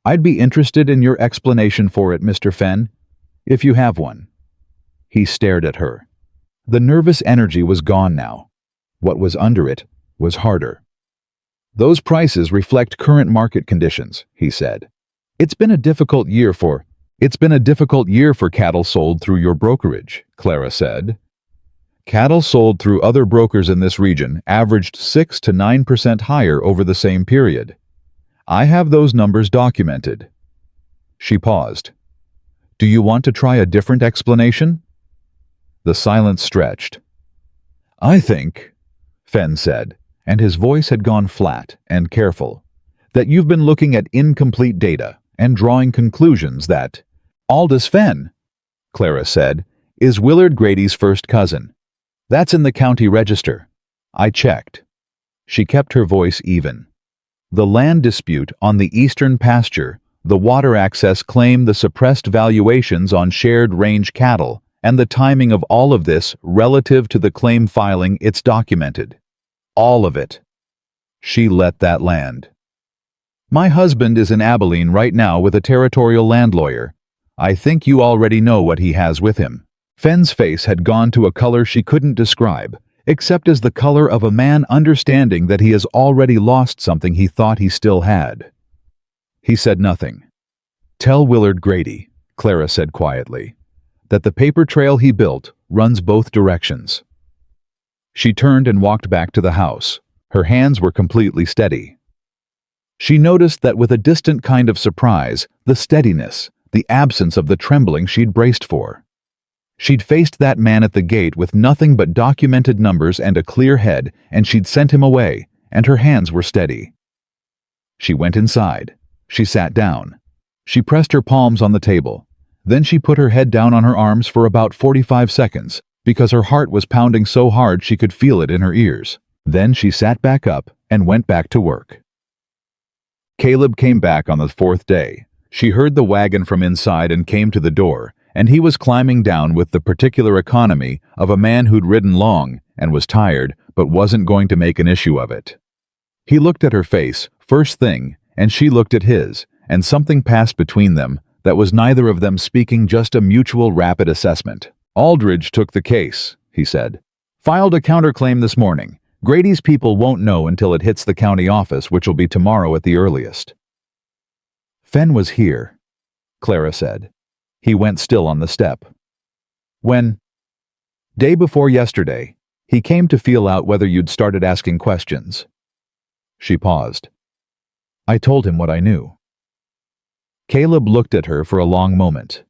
I'd be interested in your explanation for it, Mr. Fenn, if you have one." He stared at her. The nervous energy was gone now. What was under it was harder. "Those prices reflect current market conditions," he said. It's been a difficult year for cattle sold through your brokerage," Clara said. "Cattle sold through other brokers in this region averaged 6 to 9% higher over the same period. I have those numbers documented." She paused. "Do you want to try a different explanation?" The silence stretched. "I think," Fenn said, and his voice had gone flat and careful, "that you've been looking at incomplete data and drawing conclusions that—" "Aldous Fenn," Clara said, "is Willard Grady's first cousin. That's in the county register. I checked." She kept her voice even. "The land dispute on the eastern pasture, the water access claim, the suppressed valuations on shared range cattle, and the timing of all of this relative to the claim filing, it's documented. All of it." She let that land. "My husband is in Abilene right now with a territorial land lawyer. I think you already know what he has with him." Fenn's face had gone to a color she couldn't describe, except as the color of a man understanding that he has already lost something he thought he still had. He said nothing. "Tell Willard Grady," Clara said quietly, "that the paper trail he built runs both directions." She turned and walked back to the house. Her hands were completely steady. She noticed that with a distant kind of surprise, the steadiness, the absence of the trembling she'd braced for. She'd faced that man at the gate with nothing but documented numbers and a clear head, and she'd sent him away, and her hands were steady. She went inside. She sat down. She pressed her palms on the table. Then she put her head down on her arms for about 45 seconds, because her heart was pounding so hard she could feel it in her ears. Then she sat back up and went back to work. Caleb came back on the 4th day. She heard the wagon from inside and came to the door, and he was climbing down with the particular economy of a man who'd ridden long and was tired but wasn't going to make an issue of it. He looked at her face, first thing, and she looked at his, and something passed between them that was neither of them speaking, just a mutual rapid assessment. "Aldridge took the case," he said. "Filed a counterclaim this morning. Grady's people won't know until it hits the county office, which will be tomorrow at the earliest." "Fenn was here," Clara said. He went still on the step. "When?" "Day before yesterday. He came to feel out whether you'd started asking questions." She paused. "I told him what I knew." Caleb looked at her for a long moment.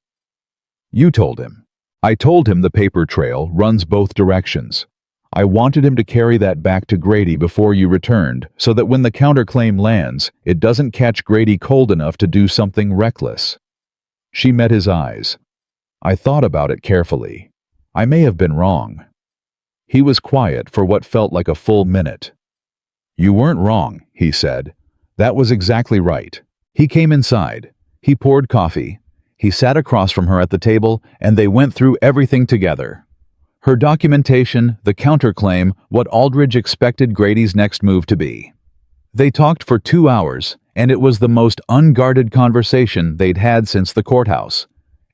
"You told him." "I told him the paper trail runs both directions. I wanted him to carry that back to Grady before you returned, so that when the counterclaim lands, it doesn't catch Grady cold enough to do something reckless." She met his eyes. "I thought about it carefully. I may have been wrong." He was quiet for what felt like a full minute. "You weren't wrong," he said. "That was exactly right." He came inside. He poured coffee. He sat across from her at the table, and they went through everything together. Her documentation, the counterclaim, what Aldridge expected Grady's next move to be. They talked for 2 hours, and it was the most unguarded conversation they'd had since the courthouse.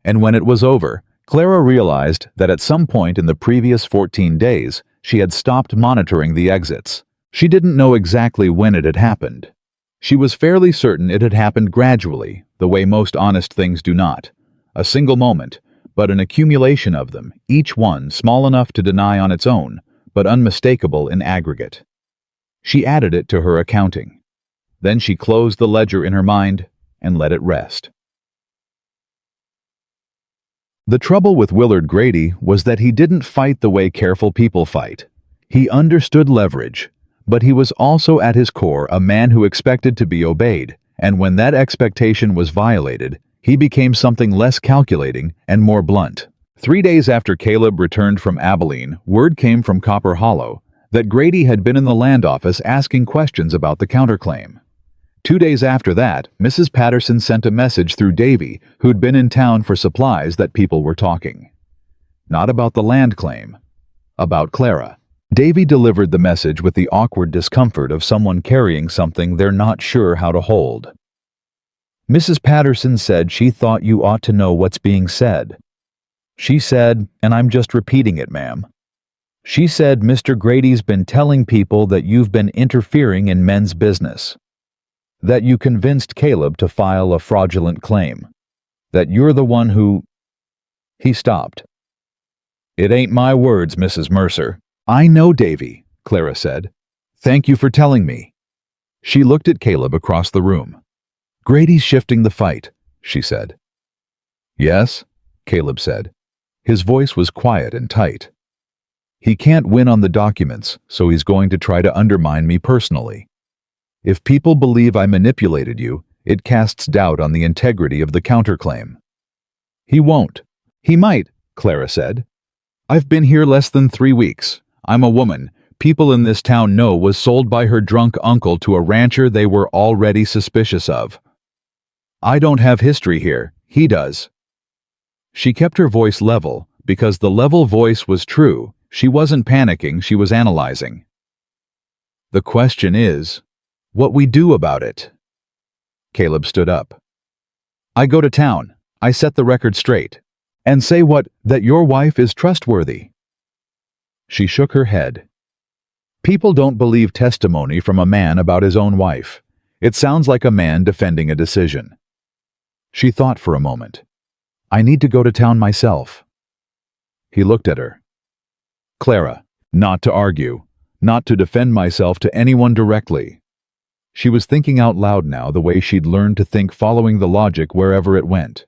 And when it was over, Clara realized that at some point in the previous 14 days, she had stopped monitoring the exits. She didn't know exactly when it had happened. She was fairly certain it had happened gradually, the way most honest things do not. A single moment, but an accumulation of them, each one small enough to deny on its own, but unmistakable in aggregate. She added it to her accounting. Then she closed the ledger in her mind and let it rest. The trouble with Willard Grady was that he didn't fight the way careful people fight. He understood leverage, but he was also at his core a man who expected to be obeyed, and when that expectation was violated, he became something less calculating and more blunt. 3 days after Caleb returned from Abilene, word came from Copper Hollow that Grady had been in the land office asking questions about the counterclaim. 2 days after that, Mrs. Patterson sent a message through Davy, who'd been in town for supplies, that people were talking. Not about the land claim. About Clara. Davy delivered the message with the awkward discomfort of someone carrying something they're not sure how to hold. "Mrs. Patterson said she thought you ought to know what's being said." She said, and I'm just repeating it, ma'am. She said Mr. Grady's been telling people that you've been interfering in men's business. That you convinced Caleb to file a fraudulent claim. That you're the one who... He stopped. It ain't my words, Mrs. Mercer. I know, Davy, Clara said. Thank you for telling me. She looked at Caleb across the room. Grady's shifting the fight, she said. Yes, Caleb said. His voice was quiet and tight. He can't win on the documents, so he's going to try to undermine me personally. If people believe I manipulated you, it casts doubt on the integrity of the counterclaim. He won't. He might, Clara said. I've been here less than 3 weeks. I'm a woman. People in this town know was sold by her drunk uncle to a rancher they were already suspicious of. I don't have history here. He does. She kept her voice level, because the level voice was true. She wasn't panicking, she was analyzing. The question is, what we do about it? Caleb stood up. I go to town. I set the record straight. And say what, that your wife is trustworthy. She shook her head. People don't believe testimony from a man about his own wife. It sounds like a man defending a decision. She thought for a moment. I need to go to town myself. He looked at her. Clara, not to argue, not to defend myself to anyone directly. She was thinking out loud now the way she'd learned to think, following the logic wherever it went.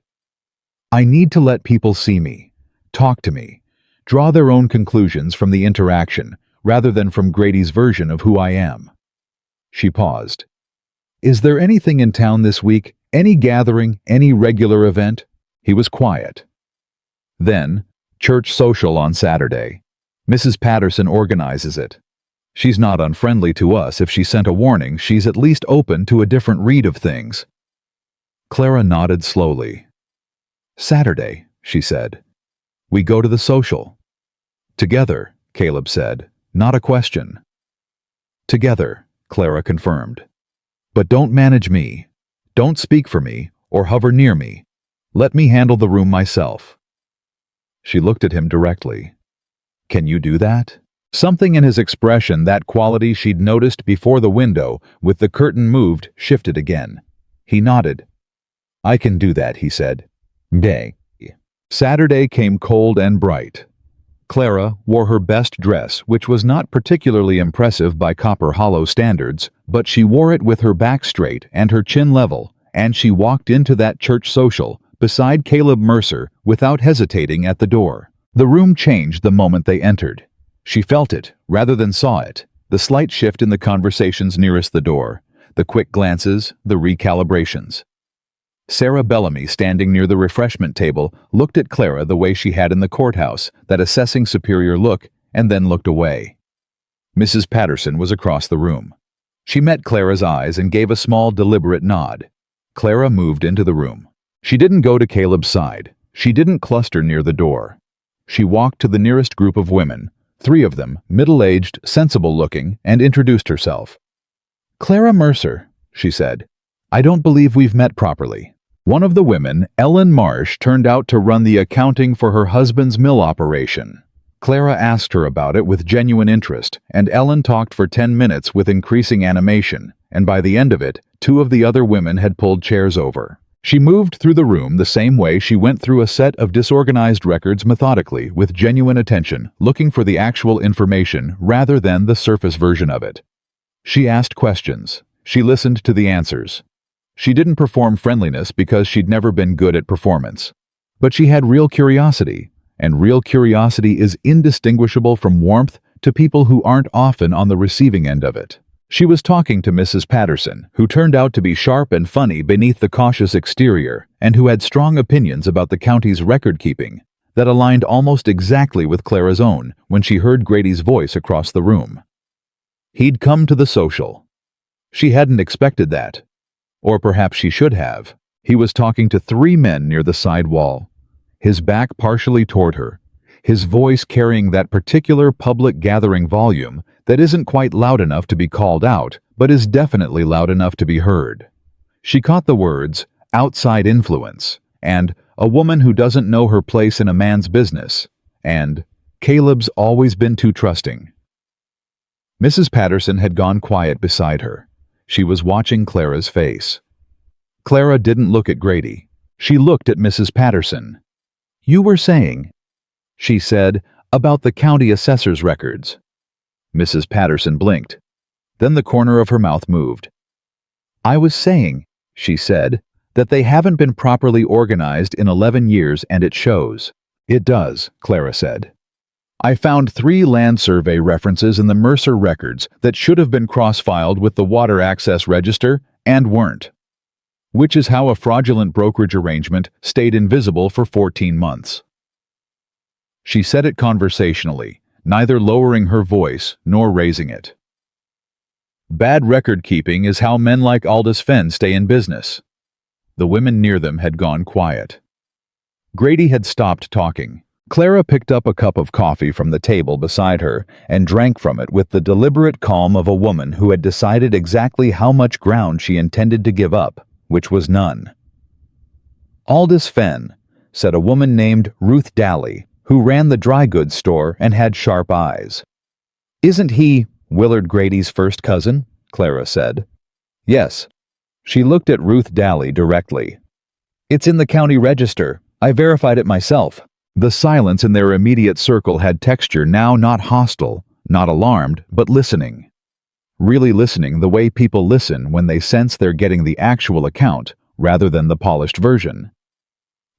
I need to let people see me, talk to me, draw their own conclusions from the interaction, rather than from Grady's version of who I am. She paused. Is there anything in town this week? Any gathering? Any regular event? He was quiet. Then, church social on Saturday. Mrs. Patterson organizes it. She's not unfriendly to us. If she sent a warning, she's at least open to a different read of things. Clara nodded slowly. Saturday, she said. We go to the social. Together, Caleb said, not a question. Together, Clara confirmed. But don't manage me. Don't speak for me or hover near me. Let me handle the room myself. She looked at him directly. Can you do that? Something in his expression, that quality she'd noticed before the window, with the curtain moved, shifted again. He nodded. I can do that, he said. Day. Saturday came cold and bright. Clara wore her best dress, which was not particularly impressive by Copper Hollow standards, but she wore it with her back straight and her chin level, and she walked into that church social, beside Caleb Mercer, without hesitating at the door. The room changed the moment they entered. She felt it, rather than saw it, the slight shift in the conversations nearest the door, the quick glances, the recalibrations. Sarah Bellamy, standing near the refreshment table, looked at Clara the way she had in the courthouse, that assessing superior look, and then looked away. Mrs. Patterson was across the room. She met Clara's eyes and gave a small, deliberate nod. Clara moved into the room. She didn't go to Caleb's side. She didn't cluster near the door. She walked to the nearest group of women, 3 of them, middle-aged, sensible-looking, and introduced herself. Clara Mercer, she said. I don't believe we've met properly. One of the women, Ellen Marsh, turned out to run the accounting for her husband's mill operation. Clara asked her about it with genuine interest, and Ellen talked for 10 minutes with increasing animation, and by the end of it, 2 of the other women had pulled chairs over. She moved through the room the same way she went through a set of disorganized records, methodically, with genuine attention, looking for the actual information rather than the surface version of it. She asked questions. She listened to the answers. She didn't perform friendliness because she'd never been good at performance. But she had real curiosity, and real curiosity is indistinguishable from warmth to people who aren't often on the receiving end of it. She was talking to Mrs. Patterson, who turned out to be sharp and funny beneath the cautious exterior, and who had strong opinions about the county's record-keeping that aligned almost exactly with Clara's own when she heard Grady's voice across the room. He'd come to the social. She hadn't expected that. Or perhaps she should have. He was talking to 3 men near the side wall, his back partially toward her, his voice carrying that particular public gathering volume that isn't quite loud enough to be called out, but is definitely loud enough to be heard. She caught the words, outside influence, and a woman who doesn't know her place in a man's business, and Caleb's always been too trusting. Mrs. Patterson had gone quiet beside her. She was watching Clara's face. Clara didn't look at Grady. She looked at Mrs. Patterson. "You were saying," she said, "about the county assessor's records." Mrs. Patterson blinked. Then the corner of her mouth moved. "I was saying," she said, "that they haven't been properly organized in 11 years, and it shows." "It does," Clara said. "I found 3 land survey references in the Mercer records that should have been cross-filed with the water access register and weren't. Which is how a fraudulent brokerage arrangement stayed invisible for 14 months. She said it conversationally, neither lowering her voice nor raising it. "Bad record-keeping is how men like Aldous Fenn stay in business." The women near them had gone quiet. Grady had stopped talking. Clara picked up a cup of coffee from the table beside her and drank from it with the deliberate calm of a woman who had decided exactly how much ground she intended to give up, which was none. "Aldous Fenn," said a woman named Ruth Daly, who ran the dry goods store and had sharp eyes. "Isn't he Willard Grady's first cousin?" Clara said. "Yes." She looked at Ruth Daly directly. "It's in the county register. I verified it myself." The silence in their immediate circle had texture now, not hostile, not alarmed, but listening. Really listening the way people listen when they sense they're getting the actual account rather than the polished version.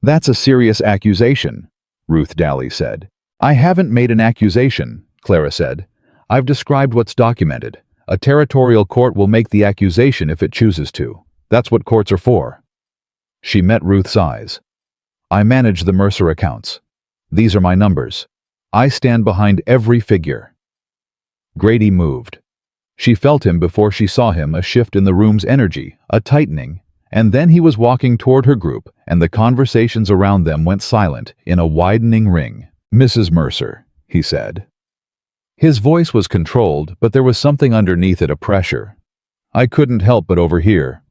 "That's a serious accusation," Ruth Daly said. "I haven't made an accusation," Clara said. "I've described what's documented. A territorial court will make the accusation if it chooses to. That's what courts are for." She met Ruth's eyes. "I manage the Mercer accounts. These are my numbers. I stand behind every figure." Grady moved. She felt him before she saw him, a shift in the room's energy, a tightening, and then he was walking toward her group, and the conversations around them went silent in a widening ring. "Mrs. Mercer," he said. His voice was controlled, but there was something underneath it, a pressure. "I couldn't help but overhear."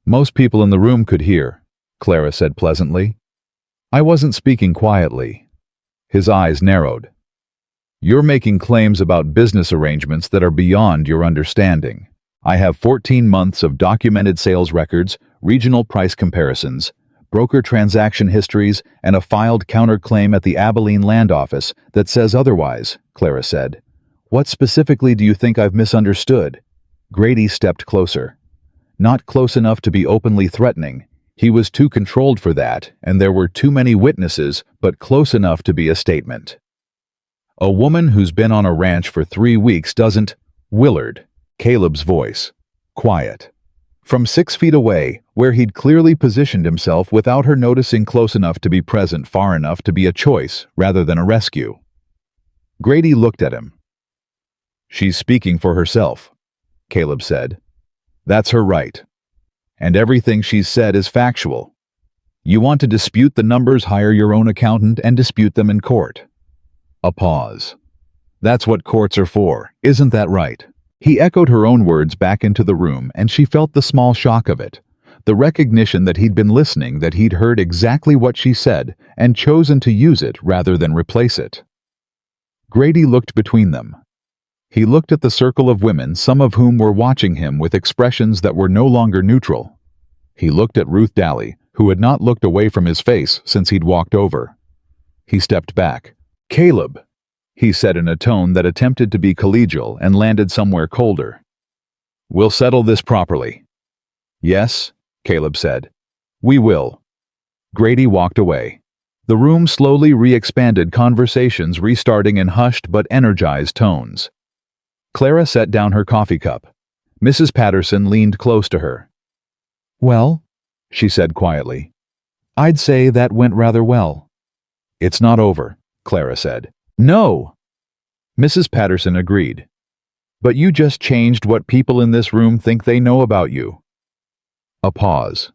"Most people in the room could hear," Clara said pleasantly. "I wasn't speaking quietly." His eyes narrowed. "You're making claims about business arrangements that are beyond your understanding. I have 14 months of documented sales records, regional price comparisons, broker transaction histories, and a filed counterclaim at the Abilene Land Office that says otherwise," Clara said. "What specifically do you think I've misunderstood?" Grady stepped closer. Not close enough to be openly threatening. He was too controlled for that, and there were too many witnesses, but close enough to be a statement. "A woman who's been on a ranch for 3 weeks doesn't—" "Willard," Caleb's voice. Quiet. From 6 feet away, where he'd clearly positioned himself without her noticing, close enough to be present, far enough to be a choice rather than a rescue. Grady looked at him. "She's speaking for herself," Caleb said. "That's her right. And everything she's said is factual. You want to dispute the numbers, hire your own accountant and dispute them in court." A pause. "That's what courts are for, isn't that right?" He echoed her own words back into the room, and she felt the small shock of it. The recognition that he'd been listening, that he'd heard exactly what she said and chosen to use it rather than replace it. Grady looked between them. He looked at the circle of women, some of whom were watching him with expressions that were no longer neutral. He looked at Ruth Daly, who had not looked away from his face since he'd walked over. He stepped back. "Caleb," he said in a tone that attempted to be collegial and landed somewhere colder. "We'll settle this properly." "Yes," Caleb said. "We will." Grady walked away. The room slowly re-expanded, conversations restarting in hushed but energized tones. Clara set down her coffee cup. Mrs. Patterson leaned close to her. "Well," she said quietly, "I'd say that went rather well." "It's not over," Clara said. "No!" Mrs. Patterson agreed. "But you just changed what people in this room think they know about you." A pause.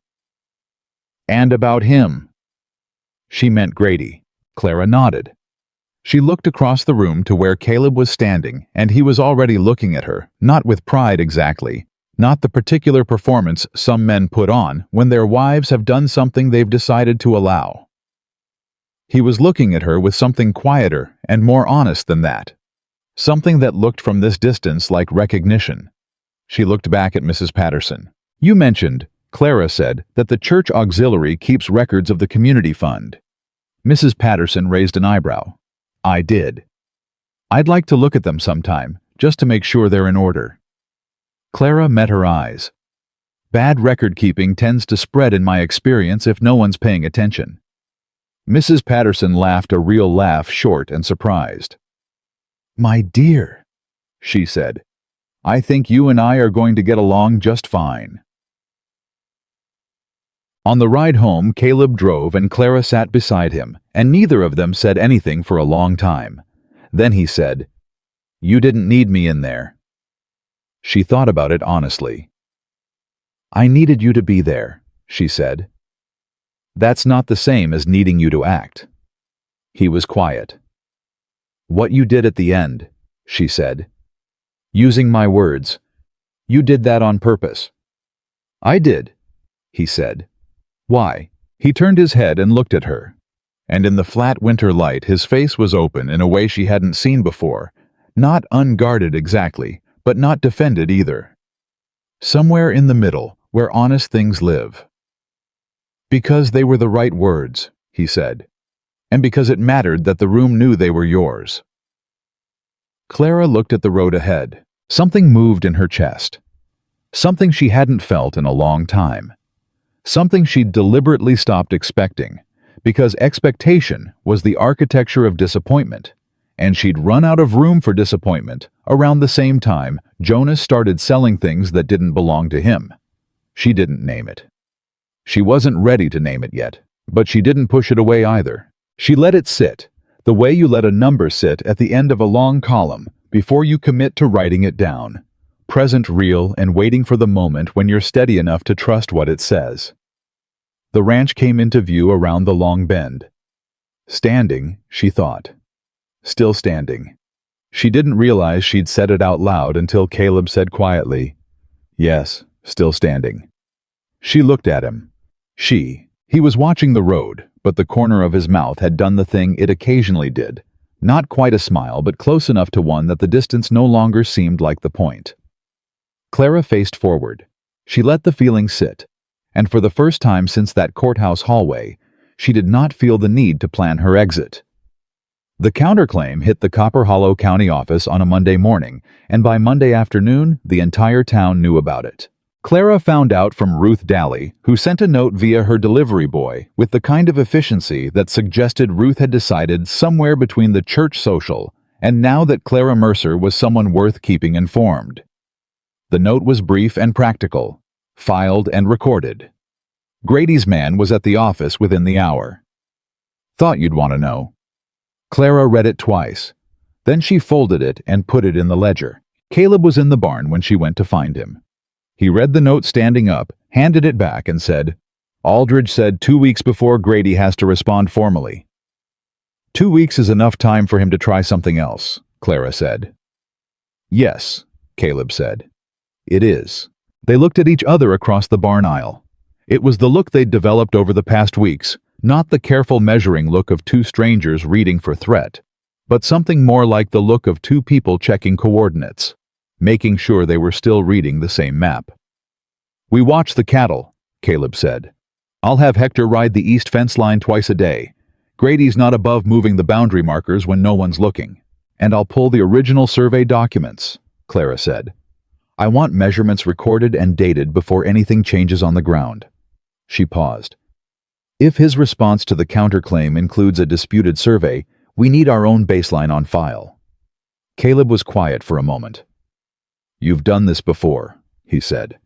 "And about him." She meant Grady. Clara nodded. She looked across the room to where Caleb was standing, and he was already looking at her, not with pride exactly, not the particular performance some men put on when their wives have done something they've decided to allow. He was looking at her with something quieter and more honest than that, something that looked from this distance like recognition. She looked back at Mrs. Patterson. "You mentioned," Clara said, "that the church auxiliary keeps records of the community fund." Mrs. Patterson raised an eyebrow. "I did. I'd like to look at them sometime, just to make sure they're in order." Clara met her eyes. "Bad record-keeping tends to spread in my experience if no one's paying attention." Mrs. Patterson laughed a real laugh, short and surprised. "My dear," she said, "I think you and I are going to get along just fine." On the ride home, Caleb drove and Clara sat beside him, and neither of them said anything for a long time. Then he said, "You didn't need me in there." She thought about it honestly. "I needed you to be there," she said. "That's not the same as needing you to act." He was quiet. "What you did at the end," she said. "Using my words. You did that on purpose." "I did," he said. "Why?" He turned his head and looked at her. And in the flat winter light, his face was open in a way she hadn't seen before. Not unguarded exactly, but not defended either. Somewhere in the middle, where honest things live. "Because they were the right words," he said. "And because it mattered that the room knew they were yours." Clara looked at the road ahead. Something moved in her chest. Something she hadn't felt in a long time. Something she'd deliberately stopped expecting, because expectation was the architecture of disappointment, and she'd run out of room for disappointment around the same time Jonas started selling things that didn't belong to him. She didn't name it. She wasn't ready to name it yet, but she didn't push it away either. She let it sit, the way you let a number sit at the end of a long column before you commit to writing it down. Present, real, and waiting for the moment when you're steady enough to trust what it says. The ranch came into view around the long bend. Standing, she thought. Still standing. She didn't realize she'd said it out loud until Caleb said quietly, "Yes, still standing." She looked at him. He was watching the road, but the corner of his mouth had done the thing it occasionally did. Not quite a smile, but close enough to one that the distance no longer seemed like the point. Clara faced forward. She let the feeling sit, and for the first time since that courthouse hallway, she did not feel the need to plan her exit. The counterclaim hit the Copper Hollow County office on a Monday morning, and by Monday afternoon, the entire town knew about it. Clara found out from Ruth Daly, who sent a note via her delivery boy with the kind of efficiency that suggested Ruth had decided somewhere between the church social and now that Clara Mercer was someone worth keeping informed. The note was brief and practical, filed and recorded. Grady's man was at the office within the hour. "Thought you'd want to know." Clara read it twice. Then she folded it and put it in the ledger. Caleb was in the barn when she went to find him. He read the note standing up, handed it back, and said, "Aldridge said 2 weeks before Grady has to respond formally." 2 weeks is enough time for him to try something else, Clara said. "Yes," Caleb said. "It is." They looked at each other across the barn aisle. It was the look they'd developed over the past weeks, not the careful measuring look of two strangers reading for threat, but something more like the look of two people checking coordinates, making sure they were still reading the same map. "We watch the cattle," Caleb said. "I'll have Hector ride the east fence line twice a day. Grady's not above moving the boundary markers when no one's looking. And I'll pull the original survey documents," Clara said. "I want measurements recorded and dated before anything changes on the ground." She paused. "If his response to the counterclaim includes a disputed survey, we need our own baseline on file." Caleb was quiet for a moment. "You've done this before," he said.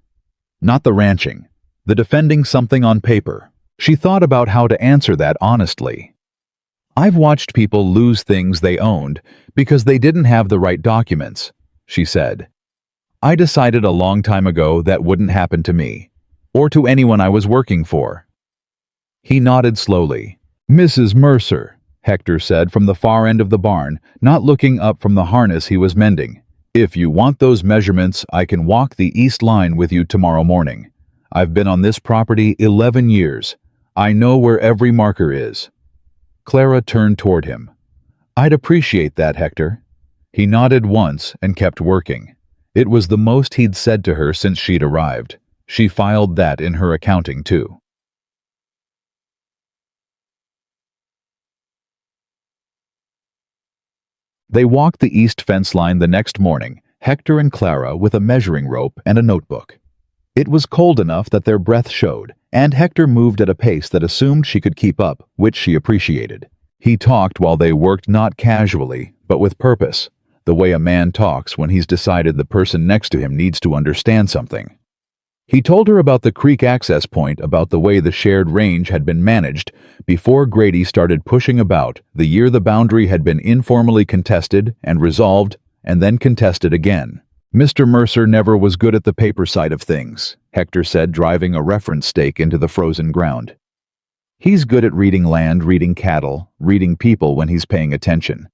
"Not the ranching, the defending something on paper." She thought about how to answer that honestly. "I've watched people lose things they owned because they didn't have the right documents," she said. "I decided a long time ago that wouldn't happen to me, or to anyone I was working for." He nodded slowly. "Mrs. Mercer," Hector said from the far end of the barn, not looking up from the harness he was mending. If you want those measurements, I can walk the east line with you tomorrow morning. I've been on this property 11 years. I know where every marker is. Clara turned toward him. I'd appreciate that, Hector. He nodded once and kept working. It was the most he'd said to her since she'd arrived. She filed that in her accounting, too. They walked the east fence line the next morning, Hector and Clara with a measuring rope and a notebook. It was cold enough that their breath showed, and Hector moved at a pace that assumed she could keep up, which she appreciated. He talked while they worked, not casually, but with purpose, the way a man talks when he's decided the person next to him needs to understand something. He told her about the creek access point, about the way the shared range had been managed before Grady started pushing about, the year the boundary had been informally contested and resolved, and then contested again. Mr. Mercer never was good at the paper side of things, Hector said, driving a reference stake into the frozen ground. He's good at reading land, reading cattle, reading people when he's paying attention.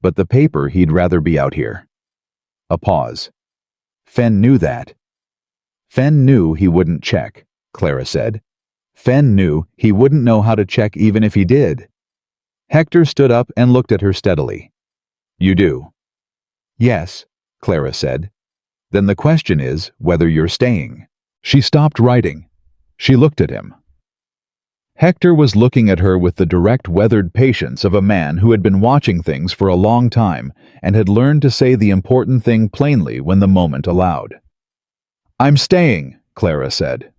But the paper, he'd rather be out here. A pause. Fenn knew that. Fenn knew he wouldn't check, Clara said. Fenn knew he wouldn't know how to check even if he did. Hector stood up and looked at her steadily. You do? Yes, Clara said. Then the question is whether you're staying. She stopped writing. She looked at him. Hector was looking at her with the direct, weathered patience of a man who had been watching things for a long time and had learned to say the important thing plainly when the moment allowed. I'm staying, Clara said.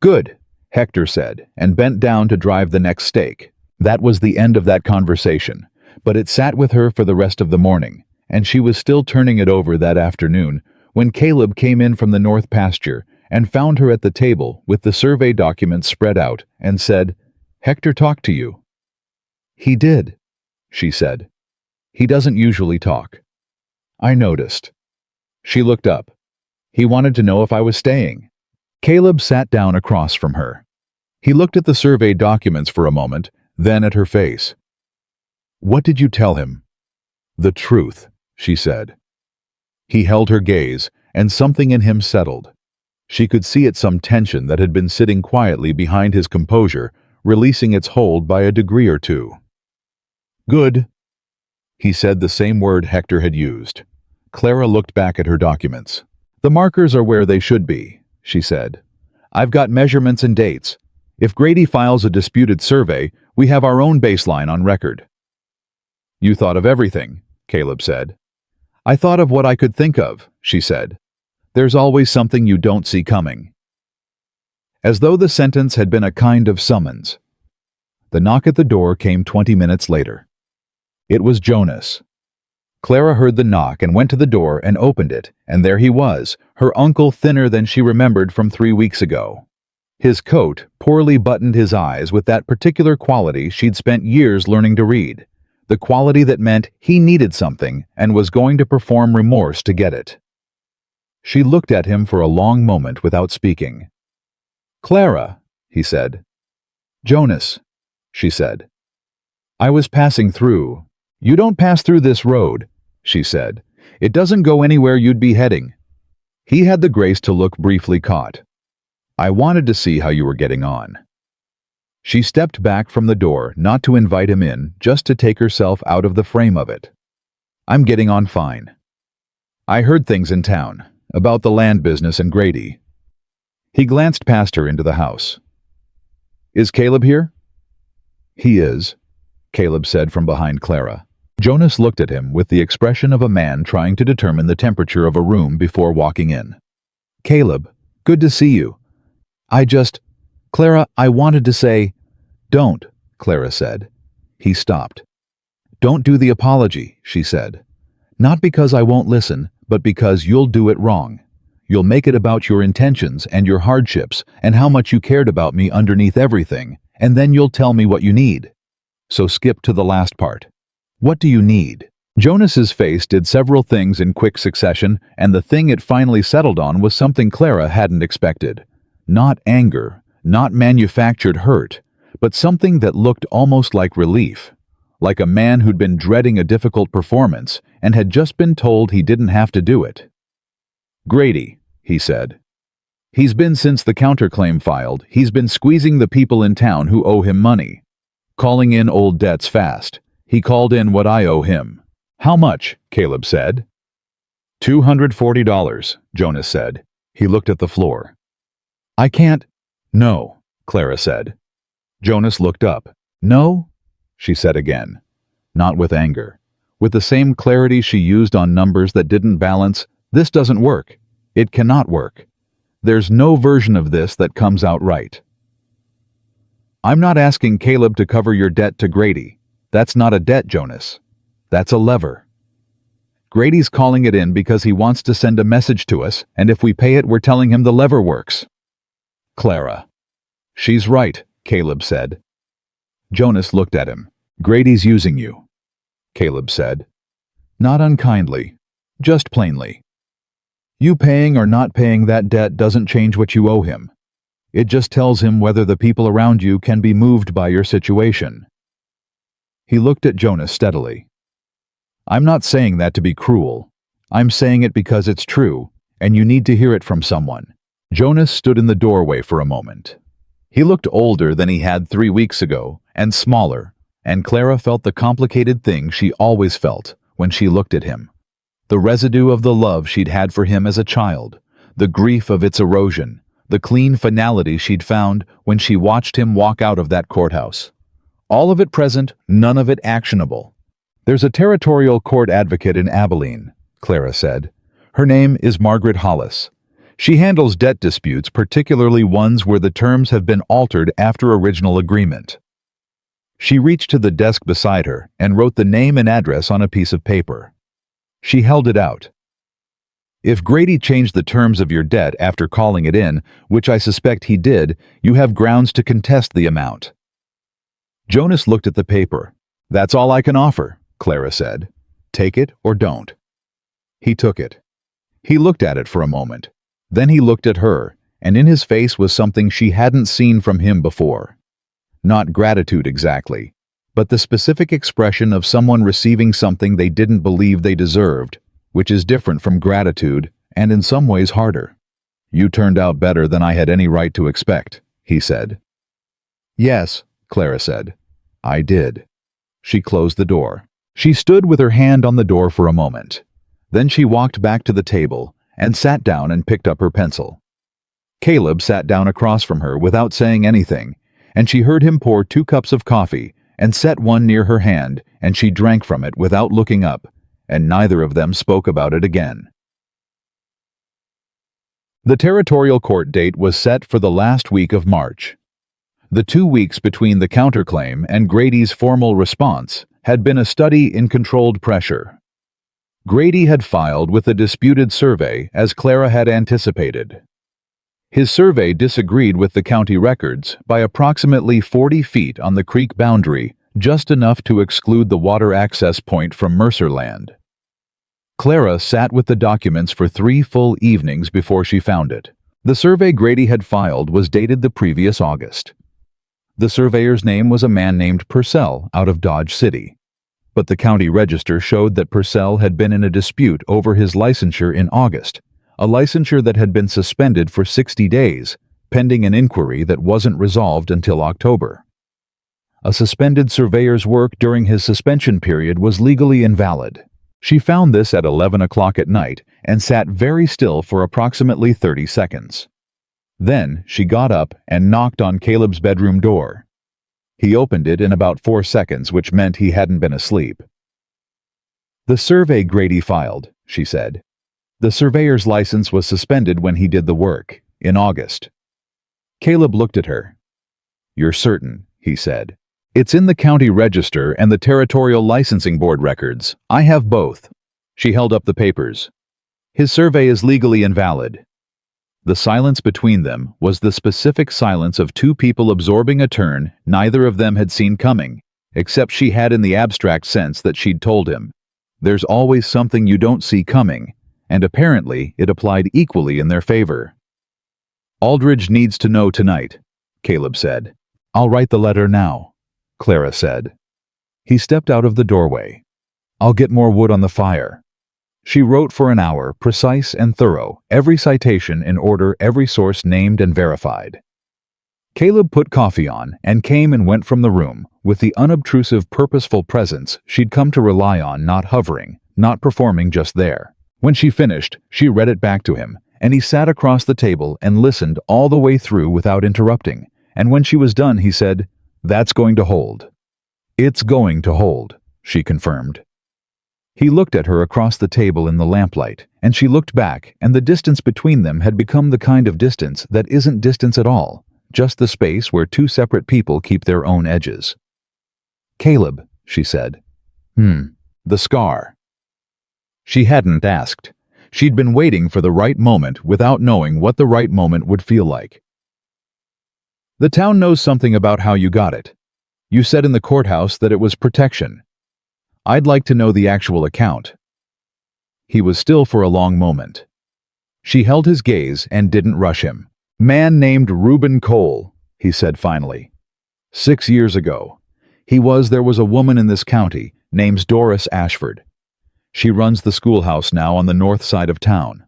Good, Hector said, and bent down to drive the next stake. That was the end of that conversation, but it sat with her for the rest of the morning, and she was still turning it over that afternoon when Caleb came in from the north pasture and found her at the table with the survey documents spread out and said, Hector talked to you. He did, she said. He doesn't usually talk. I noticed. She looked up. He wanted to know if I was staying. Caleb sat down across from her. He looked at the survey documents for a moment, then at her face. What did you tell him? The truth, she said. He held her gaze, and something in him settled. She could see it, some tension that had been sitting quietly behind his composure, releasing its hold by a degree or two. Good. He said the same word Hector had used. Clara looked back at her documents. The markers are where they should be, she said. I've got measurements and dates. If Grady files a disputed survey, we have our own baseline on record. You thought of everything, Caleb said. I thought of what I could think of, she said. There's always something you don't see coming. As though the sentence had been a kind of summons. The knock at the door came 20 minutes later. It was Jonas. Clara heard the knock and went to the door and opened it, and there he was, her uncle, thinner than she remembered from 3 weeks ago. His coat poorly buttoned his eyes with that particular quality she'd spent years learning to read, the quality that meant he needed something and was going to perform remorse to get it. She looked at him for a long moment without speaking. Clara, he said. Jonas, she said. I was passing through. You don't pass through this road, she said. It doesn't go anywhere you'd be heading. He had the grace to look briefly caught. I wanted to see how you were getting on. She stepped back from the door, not to invite him in, just to take herself out of the frame of it. I'm getting on fine. I heard things in town, about the land business and Grady. He glanced past her into the house. Is Caleb here? He is, Caleb said from behind Clara. Jonas looked at him with the expression of a man trying to determine the temperature of a room before walking in. Caleb, good to see you. Clara, I wanted to say, don't, Clara said. He stopped. Don't do the apology, she said. Not because I won't listen, but because you'll do it wrong. You'll make it about your intentions and your hardships and how much you cared about me underneath everything, and then you'll tell me what you need. So skip to the last part. What do you need? Jonas's face did several things in quick succession, and the thing it finally settled on was something Clara hadn't expected. Not anger, not manufactured hurt, but something that looked almost like relief. like a man who'd been dreading a difficult performance and had just been told he didn't have to do it. "Grady," he said. "He's been since the counterclaim filed. He's been squeezing the people in town who owe him money. Calling in old debts fast. He called in what I owe him." "How much?" Caleb said. $240, Jonas said. He looked at the floor. "I can't." "No," Clara said. Jonas looked up. "No?" she said again. Not with anger. With the same clarity she used on numbers that didn't balance. "This doesn't work. It cannot work. There's no version of this that comes out right. I'm not asking Caleb to cover your debt to Grady. That's not a debt, Jonas. That's a lever. Grady's calling it in because he wants to send a message to us, and if we pay it, we're telling him the lever works." "Clara." "She's right," Caleb said. Jonas looked at him. "Grady's using you," Caleb said. Not unkindly, just plainly. You paying or not paying that debt doesn't change what you owe him. It just tells him whether the people around you can be moved by your situation. He looked at Jonas steadily. "I'm not saying that to be cruel. I'm saying it because it's true, and you need to hear it from someone." Jonas stood in the doorway for a moment. He looked older than he had 3 weeks ago, and smaller, and Clara felt the complicated thing she always felt when she looked at him. The residue of the love she'd had for him as a child, the grief of its erosion, the clean finality she'd found when she watched him walk out of that courthouse. All of it present, none of it actionable. "There's a territorial court advocate in Abilene," Clara said. "Her name is Margaret Hollis. She handles debt disputes, particularly ones where the terms have been altered after original agreement." She reached to the desk beside her and wrote the name and address on a piece of paper. She held it out. "If Grady changed the terms of your debt after calling it in, which I suspect he did, you have grounds to contest the amount." Jonas looked at the paper. "That's all I can offer," Clara said. "Take it or don't." He took it. He looked at it for a moment. Then he looked at her, and in his face was something she hadn't seen from him before. Not gratitude exactly, but the specific expression of someone receiving something they didn't believe they deserved, which is different from gratitude and in some ways harder. "You turned out better than I had any right to expect," he said. "Yes," Clara said. "I did." She closed the door. She stood with her hand on the door for a moment. Then she walked back to the table and sat down and picked up her pencil. Caleb sat down across from her without saying anything, and she heard him pour 2 cups of coffee and set one near her hand, and she drank from it without looking up, and neither of them spoke about it again. The territorial court date was set for the last week of March. The 2 weeks between the counterclaim and Grady's formal response had been a study in controlled pressure. Grady had filed with a disputed survey as Clara had anticipated. His survey disagreed with the county records by approximately 40 feet on the creek boundary, just enough to exclude the water access point from Mercer Land. Clara sat with the documents for 3 full evenings before she found it. The survey Grady had filed was dated the previous August. The surveyor's name was a man named Purcell out of Dodge City, but the county register showed that Purcell had been in a dispute over his licensure in August, a licensure that had been suspended for 60 days, pending an inquiry that wasn't resolved until October. A suspended surveyor's work during his suspension period was legally invalid. She found this at 11 o'clock at night and sat very still for approximately 30 seconds. Then she got up and knocked on Caleb's bedroom door. He opened it in about 4 seconds, which meant he hadn't been asleep. "The survey Grady filed," she said. "The surveyor's license was suspended when he did the work, in August." Caleb looked at her. "You're certain," he said. "It's in the county register and the territorial licensing board records. I have both." She held up the papers. "His survey is legally invalid." The silence between them was the specific silence of 2 people absorbing a turn neither of them had seen coming, except she had in the abstract sense that she'd told him. There's always something you don't see coming, and apparently it applied equally in their favor. "Aldridge needs to know tonight," Caleb said. "I'll write the letter now," Clara said. He stepped out of the doorway. "I'll get more wood on the fire." She wrote for an hour, precise and thorough, every citation in order, every source named and verified. Caleb put coffee on and came and went from the room with the unobtrusive, purposeful presence she'd come to rely on, not hovering, not performing, just there. When she finished, she read it back to him, and he sat across the table and listened all the way through without interrupting. And when she was done, he said, "That's going to hold." "It's going to hold," she confirmed. He looked at her across the table in the lamplight, and she looked back, and the distance between them had become the kind of distance that isn't distance at all, just the space where two separate people keep their own edges. "Caleb," she said. The scar." She hadn't asked. She'd been waiting for the right moment without knowing what the right moment would feel like. "The town knows something about how you got it. You said in the courthouse that it was protection. I'd like to know the actual account." He was still for a long moment. She held his gaze and didn't rush him. "Man named Reuben Cole," he said finally. 6 years ago. There was a woman in this county named Doris Ashford. She runs the schoolhouse now on the north side of town.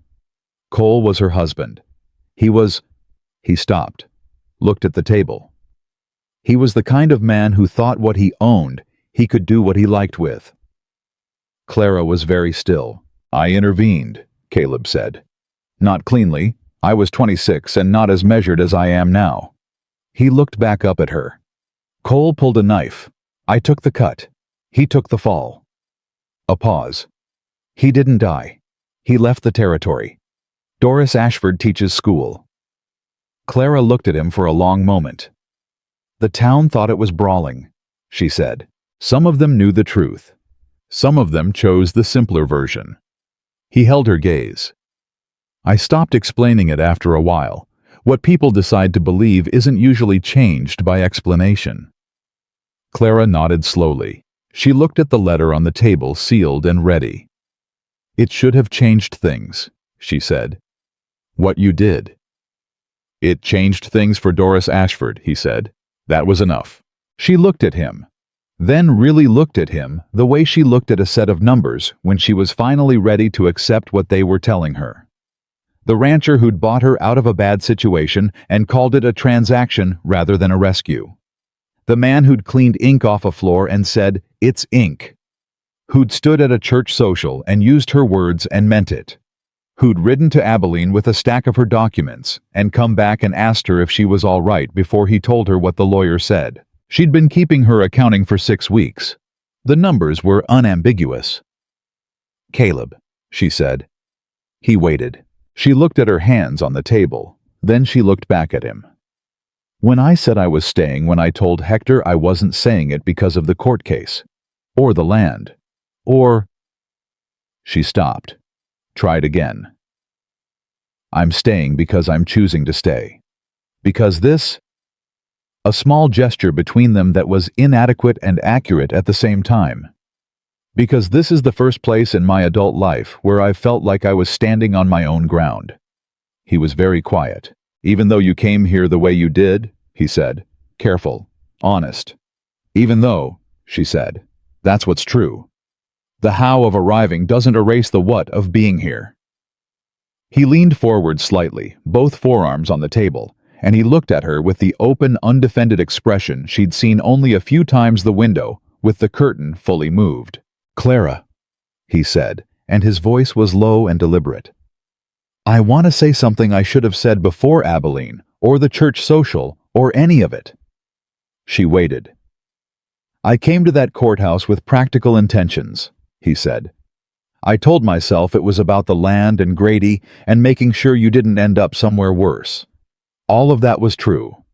Cole was her husband. He stopped, looked at the table. He was the kind of man who thought what he owned he could do what he liked with. Clara was very still. "I intervened," Caleb said. "Not cleanly. I was 26 and not as measured as I am now." He looked back up at her. "Cole pulled a knife. I took the cut. He took the fall." A pause. "He didn't die. He left the territory. Doris Ashford teaches school." Clara looked at him for a long moment. "The town thought it was brawling," she said. "Some of them knew the truth. Some of them chose the simpler version." He held her gaze. "I stopped explaining it after a while. What people decide to believe isn't usually changed by explanation." Clara nodded slowly. She looked at the letter on the table, sealed and ready. "It should have changed things," she said. "What you did." "It changed things for Doris Ashford," he said. "That was enough." She looked at him. Then really looked at him the way she looked at a set of numbers when she was finally ready to accept what they were telling her. The rancher who'd bought her out of a bad situation and called it a transaction rather than a rescue. The man who'd cleaned ink off a floor and said, "It's ink." Who'd stood at a church social and used her words and meant it. Who'd ridden to Abilene with a stack of her documents and come back and asked her if she was all right before he told her what the lawyer said. She'd been keeping her accounting for 6 weeks. The numbers were unambiguous. "Caleb," she said. He waited. She looked at her hands on the table. Then she looked back at him. "When I said I was staying when I told Hector, I wasn't saying it because of the court case. Or the land. Or—" She stopped. Tried again. "I'm staying because I'm choosing to stay. Because this—" A small gesture between them that was inadequate and accurate at the same time. "Because this is the first place in my adult life where I felt like I was standing on my own ground." He was very quiet. "Even though you came here the way you did," he said. "Careful. Honest." "Even though," she said. "That's what's true. The how of arriving doesn't erase the what of being here." He leaned forward slightly, both forearms on the table, and he looked at her with the open, undefended expression she'd seen only a few times the window, with the curtain fully moved. "Clara," he said, and his voice was low and deliberate. "I want to say something I should have said before Abilene, or the church social, or any of it." She waited. "I came to that courthouse with practical intentions," he said. "I told myself it was about the land and Grady and making sure you didn't end up somewhere worse. All of that was true."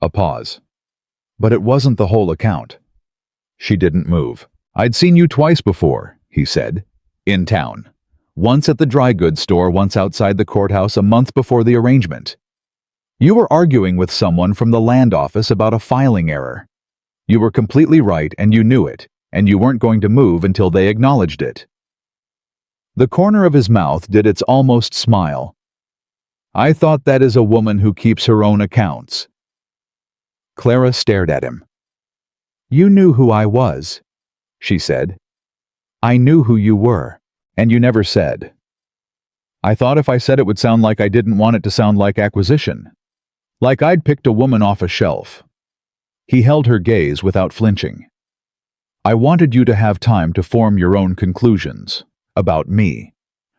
A pause. "But it wasn't the whole account." She didn't move. "I'd seen you twice before," he said. "In town. Once at the dry goods store, once outside the courthouse a month before the arrangement. You were arguing with someone from the land office about a filing error. You were completely right and you knew it, and you weren't going to move until they acknowledged it." The corner of his mouth did its almost smile. "I thought that is a woman who keeps her own accounts." Clara stared at him. "You knew who I was," she said. "I knew who you were, and you never said." "I thought if I said it would sound like I didn't want it to sound like acquisition. Like I'd picked a woman off a shelf." He held her gaze without flinching. "I wanted you to have time to form your own conclusions. About me.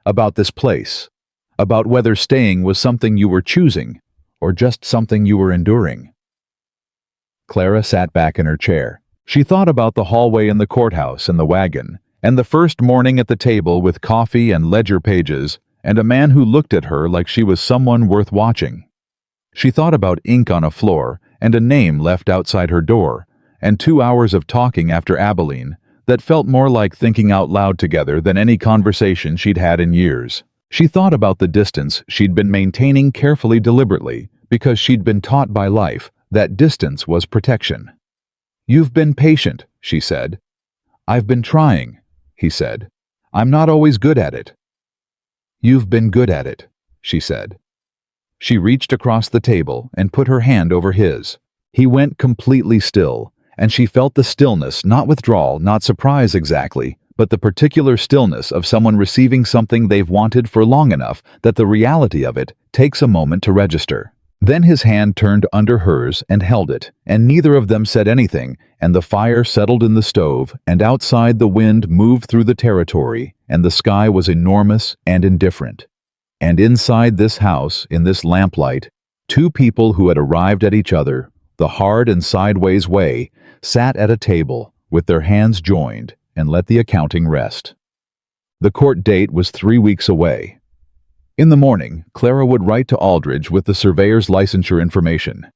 About this place. About whether staying was something you were choosing, or just something you were enduring." Clara sat back in her chair. She thought about the hallway in the courthouse and the wagon, and the first morning at the table with coffee and ledger pages, and a man who looked at her like she was someone worth watching. She thought about ink on a floor, and a name left outside her door, and 2 hours of talking after Abilene that felt more like thinking out loud together than any conversation she'd had in years. She thought about the distance she'd been maintaining carefully deliberately because she'd been taught by life that distance was protection. "You've been patient," she said. "I've been trying," he said. "I'm not always good at it." "You've been good at it," she said. She reached across the table and put her hand over his. He went completely still, and she felt the stillness, not withdrawal, not surprise exactly, but the particular stillness of someone receiving something they've wanted for long enough that the reality of it takes a moment to register. Then his hand turned under hers and held it, and neither of them said anything, and the fire settled in the stove, and outside the wind moved through the territory, and the sky was enormous and indifferent. And inside this house, in this lamplight, two people who had arrived at each other, the hard and sideways way, sat at a table, with their hands joined, and let the accounting rest. The court date was 3 weeks away. In the morning, Clara would write to Aldridge with the surveyor's licensure information.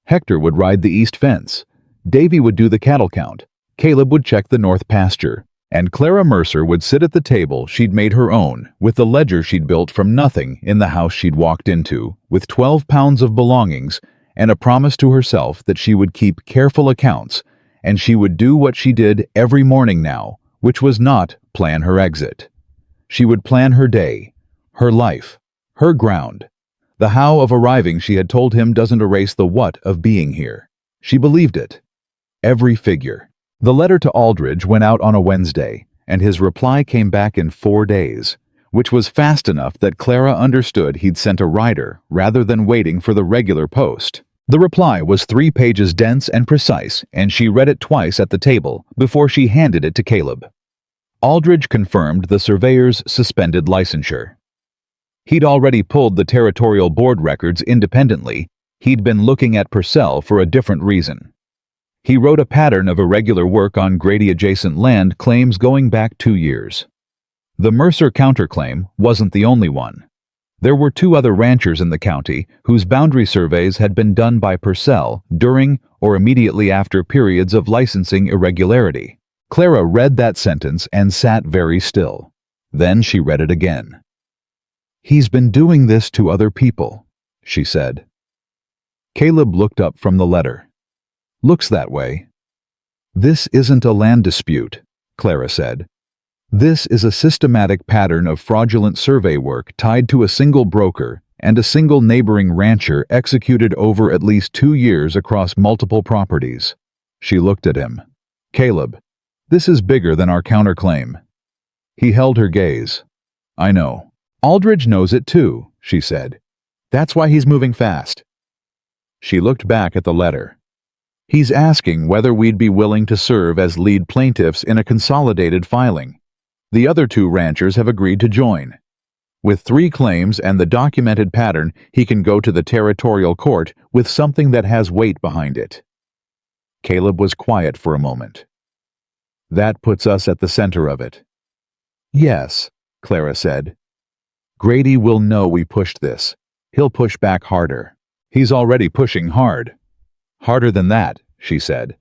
Hector would ride the east fence. Davy would do the cattle count. Caleb would check the north pasture. And Clara Mercer would sit at the table she'd made her own, with the ledger she'd built from nothing in the house she'd walked into, with 12 pounds of belongings, and a promise to herself that she would keep careful accounts, and she would do what she did every morning now, which was not plan her exit. She would plan her day, her life, her ground. The how of arriving, she had told him, doesn't erase the what of being here. She believed it. Every figure. The letter to Aldridge went out on a Wednesday, and his reply came back in 4 days, which was fast enough that Clara understood he'd sent a rider rather than waiting for the regular post. The reply was 3 pages dense and precise, and she read it twice at the table before she handed it to Caleb. Aldridge confirmed the surveyor's suspended licensure. He'd already pulled the territorial board records independently. He'd been looking at Purcell for a different reason. He wrote a pattern of irregular work on Grady-adjacent land claims going back 2 years. The Mercer counterclaim wasn't the only one. There were 2 other ranchers in the county whose boundary surveys had been done by Purcell during or immediately after periods of licensing irregularity. Clara read that sentence and sat very still. Then she read it again. "He's been doing this to other people," she said. Caleb looked up from the letter. "Looks that way." "This isn't a land dispute," Clara said. "This is a systematic pattern of fraudulent survey work tied to a single broker and a single neighboring rancher executed over at least 2 years across multiple properties." She looked at him. "Caleb, this is bigger than our counterclaim." He held her gaze. "I know. Aldridge knows it too," she said. "That's why he's moving fast." She looked back at the letter. "He's asking whether we'd be willing to serve as lead plaintiffs in a consolidated filing. The other 2 ranchers have agreed to join. With 3 claims and the documented pattern, he can go to the territorial court with something that has weight behind it." Caleb was quiet for a moment. "That puts us at the center of it." "Yes," Clara said. "Grady will know we pushed this. He'll push back harder. He's already pushing hard." "Harder than that," she said.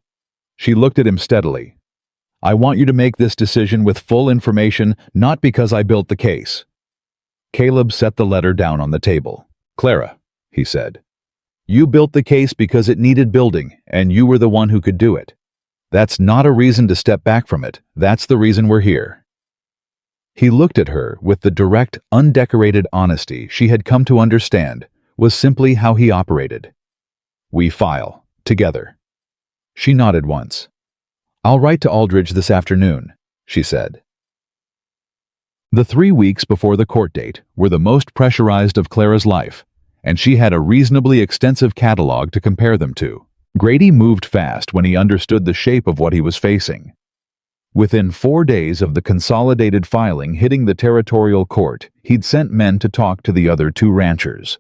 She looked at him steadily. "I want you to make this decision with full information, not because I built the case." Caleb set the letter down on the table. "Clara," he said, "you built the case because it needed building, and you were the one who could do it. That's not a reason to step back from it. That's the reason we're here." He looked at her with the direct, undecorated honesty she had come to understand was simply how he operated. "We file. Together." She nodded once. "I'll write to Aldridge this afternoon," she said. The 3 weeks before the court date were the most pressurized of Clara's life, and she had a reasonably extensive catalog to compare them to. Grady moved fast when he understood the shape of what he was facing. Within 4 days of the consolidated filing hitting the territorial court, he'd sent men to talk to the other 2 ranchers.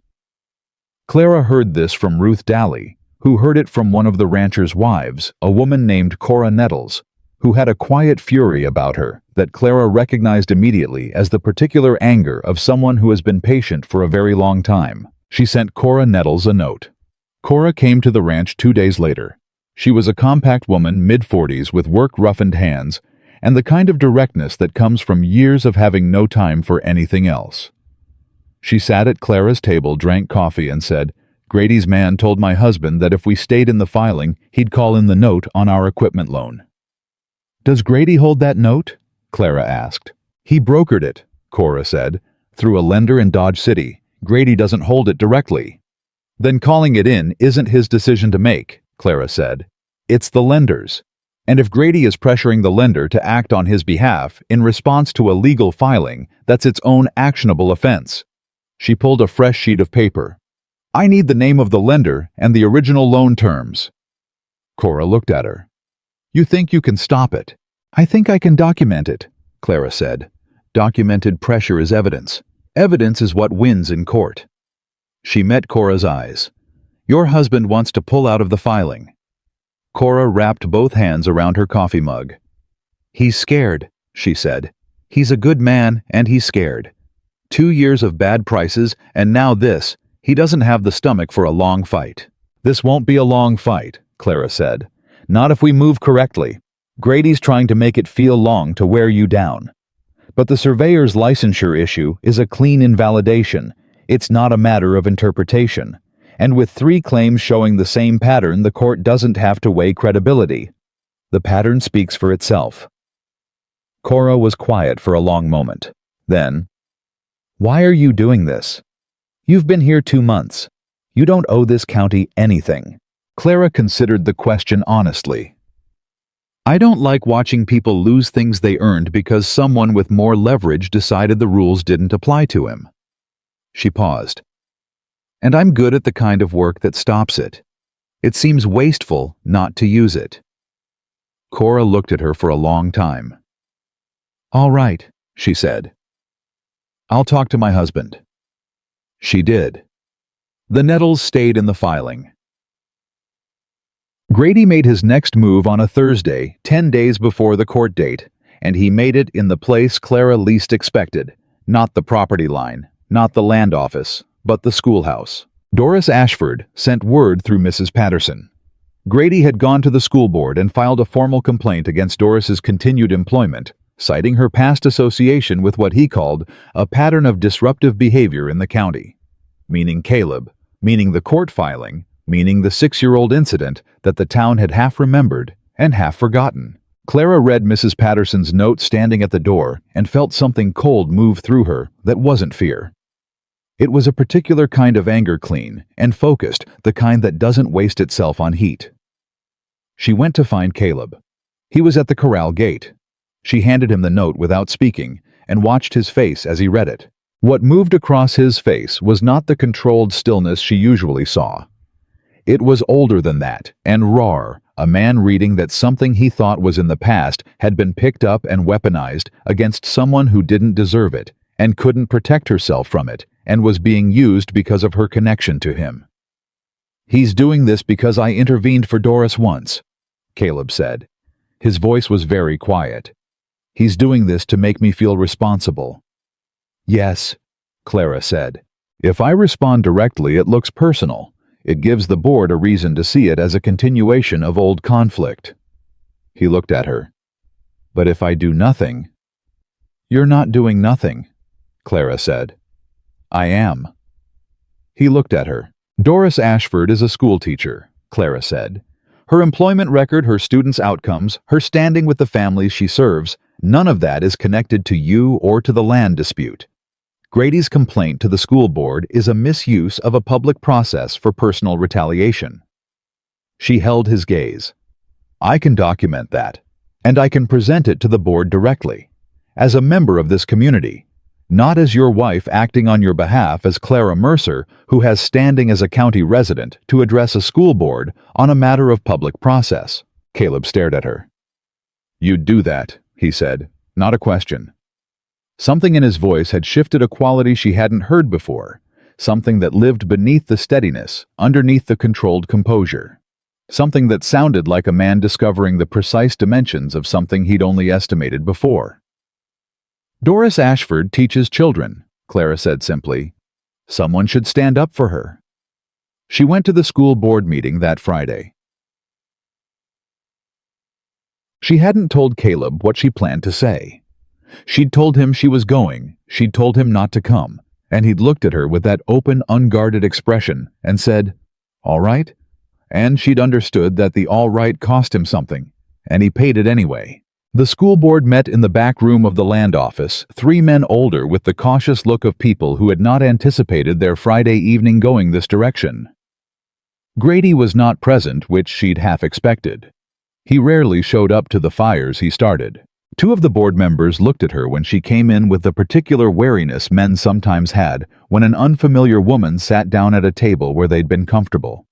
Clara heard this from Ruth Daly, who heard it from one of the ranchers' wives, a woman named Cora Nettles, who had a quiet fury about her that Clara recognized immediately as the particular anger of someone who has been patient for a very long time. She sent Cora Nettles a note. Cora came to the ranch 2 days later. She was a compact woman, mid-40s, with work-roughened hands, and the kind of directness that comes from years of having no time for anything else. She sat at Clara's table, drank coffee, and said, "Grady's man told my husband that if we stayed in the filing, he'd call in the note on our equipment loan." "Does Grady hold that note?" Clara asked. "He brokered it," Cora said, "through a lender in Dodge City. Grady doesn't hold it directly." "Then calling it in isn't his decision to make," Clara said. "It's the lender's. And if Grady is pressuring the lender to act on his behalf in response to a legal filing, that's its own actionable offense." She pulled a fresh sheet of paper. "I need the name of the lender and the original loan terms." Cora looked at her. "You think you can stop it?" "I think I can document it," Clara said. "Documented pressure is evidence. Evidence is what wins in court." She met Cora's eyes. "Your husband wants to pull out of the filing." Cora wrapped both hands around her coffee mug. "He's scared," she said. "He's a good man, and he's scared. 2 years of bad prices, and now this. He doesn't have the stomach for a long fight." "This won't be a long fight," Clara said. "Not if we move correctly. Grady's trying to make it feel long to wear you down. But the surveyor's licensure issue is a clean invalidation. It's not a matter of interpretation. And with 3 claims showing the same pattern, the court doesn't have to weigh credibility. The pattern speaks for itself." Cora was quiet for a long moment. Then, "Why are you doing this? You've been here 2 months. You don't owe this county anything." Clara considered the question honestly. "I don't like watching people lose things they earned because someone with more leverage decided the rules didn't apply to him." She paused. "And I'm good at the kind of work that stops it. It seems wasteful not to use it." Cora looked at her for a long time. "All right," she said. "I'll talk to my husband." She did. The Nettles stayed in the filing. Grady made his next move on a Thursday, 10 days before the court date, and he made it in the place Clara least expected. Not the property line, not the land office, but the schoolhouse. Doris Ashford sent word through Mrs. Patterson. Grady had gone to the school board and filed a formal complaint against Doris's continued employment, citing her past association with what he called a pattern of disruptive behavior in the county. Meaning Caleb, meaning the court filing, meaning the 6-year-old incident that the town had half remembered and half forgotten. Clara read Mrs. Patterson's note standing at the door and felt something cold move through her that wasn't fear. It was a particular kind of anger, clean and focused, the kind that doesn't waste itself on heat. She went to find Caleb. He was at the corral gate. She handed him the note without speaking and watched his face as he read it. What moved across his face was not the controlled stillness she usually saw. It was older than that, and raw, a man reading that something he thought was in the past had been picked up and weaponized against someone who didn't deserve it, and couldn't protect herself from it, and was being used because of her connection to him. "He's doing this because I intervened for Doris once," Caleb said. His voice was very quiet. "He's doing this to make me feel responsible." "Yes," Clara said. "If I respond directly, it looks personal. It gives the board a reason to see it as a continuation of old conflict." He looked at her. "But if I do nothing—" "You're not doing nothing," Clara said. "I am." He looked at her. "Doris Ashford is a schoolteacher," Clara said. "Her employment record, her students' outcomes, her standing with the families she serves, none of that is connected to you or to the land dispute. Grady's complaint to the school board is a misuse of a public process for personal retaliation." She held his gaze. "I can document that. And I can present it to the board directly, as a member of this community, not as your wife acting on your behalf as Clara Mercer, who has standing as a county resident to address a school board on a matter of public process." Caleb stared at her. "You'd do that," he said, not a question. Something in his voice had shifted a quality she hadn't heard before, something that lived beneath the steadiness, underneath the controlled composure. Something that sounded like a man discovering the precise dimensions of something he'd only estimated before. "Doris Ashford teaches children," Clara said simply. "Someone should stand up for her." She went to the school board meeting that Friday. She hadn't told Caleb what she planned to say. She'd told him she was going, she'd told him not to come, and he'd looked at her with that open, unguarded expression and said, "All right?" And she'd understood that the all right cost him something, and he paid it anyway. The school board met in the back room of the land office, three men older with the cautious look of people who had not anticipated their Friday evening going this direction. Grady was not present, which she'd half expected. He rarely showed up to the fires he started. Two of the board members looked at her when she came in with the particular wariness men sometimes had when an unfamiliar woman sat down at a table where they'd been comfortable.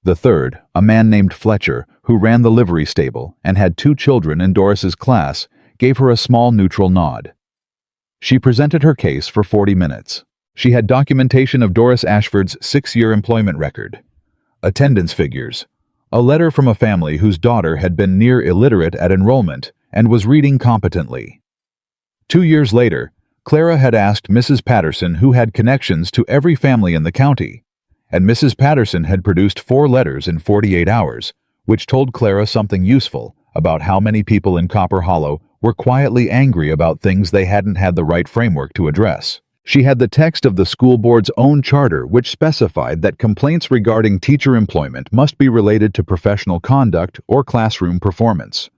The third, a man named Fletcher, who ran the livery stable and had two children in Doris's class, gave her a small neutral nod. She presented her case for 40 minutes. She had documentation of Doris Ashford's 6-year employment record, attendance figures, a letter from a family whose daughter had been near illiterate at enrollment and was reading competently. 2 years later, Clara had asked Mrs. Patterson who had connections to every family in the county, and Mrs. Patterson had produced 4 letters in 48 hours, which told Clara something useful about how many people in Copper Hollow were quietly angry about things they hadn't had the right framework to address. She had the text of the school board's own charter, which specified that complaints regarding teacher employment must be related to professional conduct or classroom performance.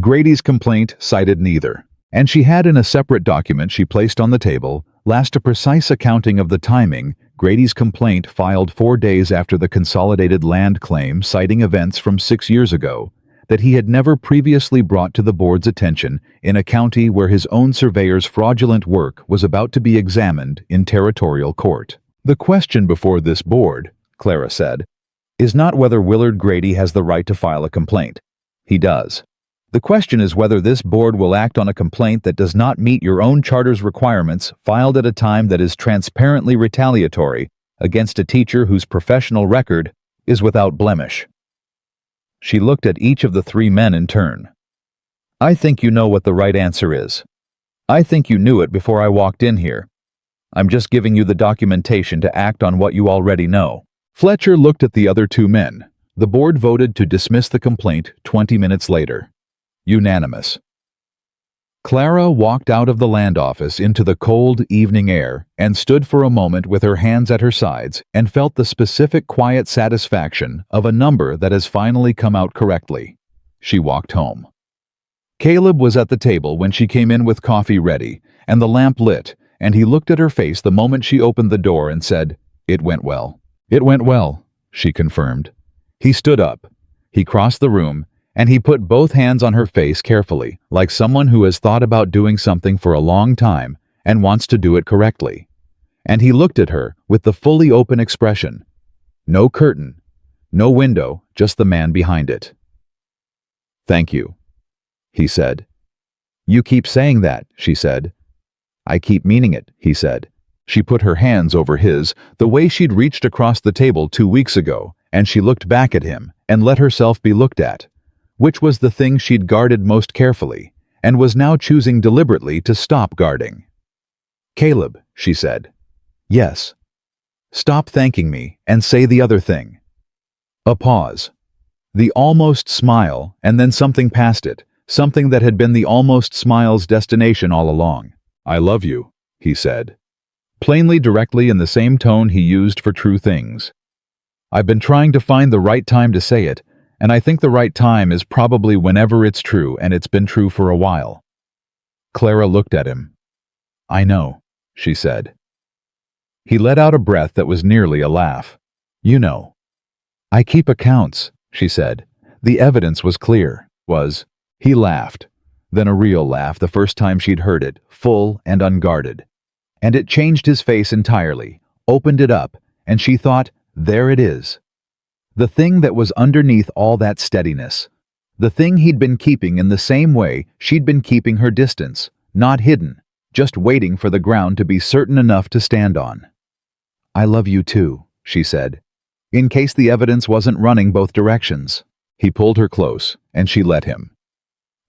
Grady's complaint cited neither, and she had in a separate document she placed on the table last a precise accounting of the timing. Grady's complaint filed 4 days after the consolidated land claim citing events from 6 years ago that he had never previously brought to the board's attention in a county where his own surveyor's fraudulent work was about to be examined in territorial court. "The question before this board," Clara said, "is not whether Willard Grady has the right to file a complaint. He does. The question is whether this board will act on a complaint that does not meet your own charter's requirements filed at a time that is transparently retaliatory against a teacher whose professional record is without blemish." She looked at each of the 3 men in turn. "I think you know what the right answer is. I think you knew it before I walked in here. I'm just giving you the documentation to act on what you already know." Fletcher looked at the other 2 men. The board voted to dismiss the complaint 20 minutes later. Unanimous. Clara walked out of the land office into the cold evening air and stood for a moment with her hands at her sides and felt the specific quiet satisfaction of a number that has finally come out correctly. She walked home. Caleb was at the table when she came in with coffee ready and the lamp lit, and he looked at her face the moment she opened the door and said, "It went well." "It went well," she confirmed. He stood up. He crossed the room, and he put both hands on her face carefully, like someone who has thought about doing something for a long time and wants to do it correctly. And he looked at her with the fully open expression. No curtain, no window, just the man behind it. "Thank you," he said. "You keep saying that," she said. "I keep meaning it," he said. She put her hands over his, the way she'd reached across the table 2 weeks ago, and she looked back at him and let herself be looked at, which was the thing she'd guarded most carefully, and was now choosing deliberately to stop guarding. "Caleb," she said. "Yes. Stop thanking me and say the other thing." A pause. The almost smile, and then something past it, something that had been the almost smile's destination all along. "I love you," he said. Plainly, directly, in the same tone he used for true things. "I've been trying to find the right time to say it, and I think the right time is probably whenever it's true, and it's been true for a while." Clara looked at him. "I know," she said. He let out a breath that was nearly a laugh. "You know." "I keep accounts," she said. The evidence was clear, was, He laughed, then a real laugh the first time she'd heard it, full and unguarded. And it changed his face entirely, opened it up, and she thought, there it is. The thing that was underneath all that steadiness. The thing he'd been keeping in the same way she'd been keeping her distance, not hidden, just waiting for the ground to be certain enough to stand on. I love you too, she said, in case the evidence wasn't running both directions. He pulled her close, and she let him.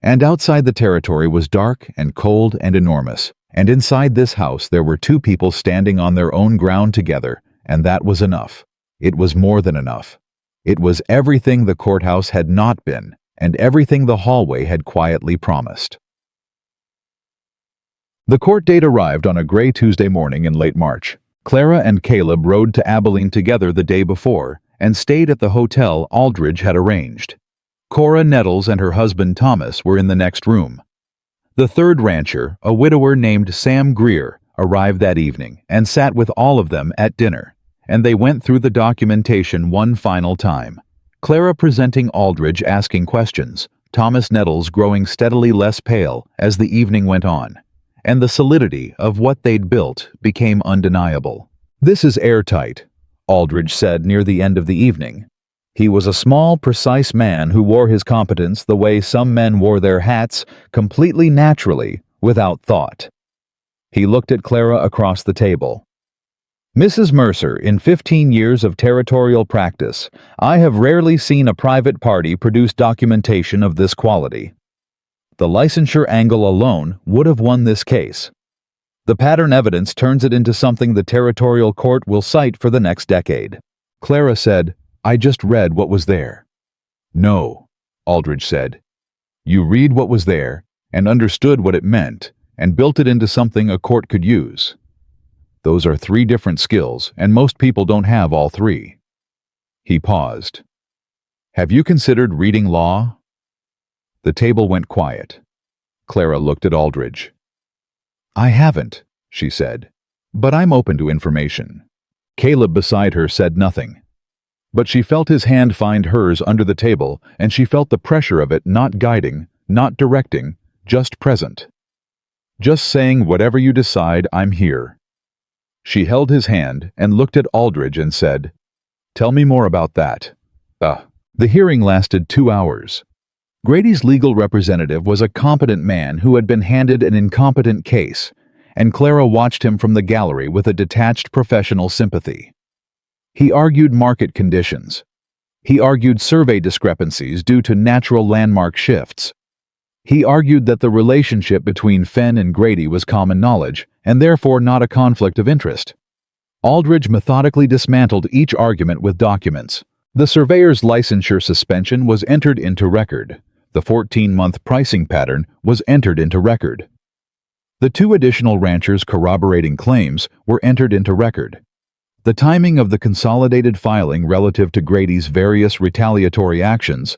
And outside the territory was dark and cold and enormous, and inside this house there were two people standing on their own ground together, and that was enough. It was more than enough. It was everything the courthouse had not been, and everything the hallway had quietly promised. The court date arrived on a gray Tuesday morning in late March. Clara and Caleb rode to Abilene together the day before and stayed at the hotel Aldridge had arranged. Cora Nettles and her husband Thomas were in the next room. The third rancher, a widower named Sam Greer, arrived that evening and sat with all of them at dinner, and they went through the documentation one final time. Clara presenting Aldridge asking questions, Thomas Nettles growing steadily less pale as the evening went on, and the solidity of what they'd built became undeniable. This is airtight, Aldridge said near the end of the evening. He was a small, precise man who wore his competence the way some men wore their hats, completely naturally, without thought. He looked at Clara across the table. Mrs. Mercer, in 15 years of territorial practice, I have rarely seen a private party produce documentation of this quality. The licensure angle alone would have won this case. The pattern evidence turns it into something the territorial court will cite for the next decade. Clara said, I just read what was there. No, Aldridge said. You read what was there and understood what it meant and built it into something a court could use. Those are three different skills, and most people don't have all three. He paused. Have you considered reading law? The table went quiet. Clara looked at Aldridge. I haven't, she said, but I'm open to information. Caleb beside her said nothing. But she felt his hand find hers under the table, and she felt the pressure of it not guiding, not directing, just present. Just saying, whatever you decide, I'm here. She held his hand and looked at Aldridge and said, Tell me more about that. The hearing lasted 2 hours. Grady's legal representative was a competent man who had been handed an incompetent case, and Clara watched him from the gallery with a detached professional sympathy. He argued market conditions. He argued survey discrepancies due to natural landmark shifts. He argued that the relationship between Fenn and Grady was common knowledge, and therefore not a conflict of interest. Aldridge methodically dismantled each argument with documents. The surveyor's licensure suspension was entered into record. The 14-month pricing pattern was entered into record. The 2 additional ranchers' corroborating claims were entered into record. The timing of the consolidated filing relative to Grady's various retaliatory actions,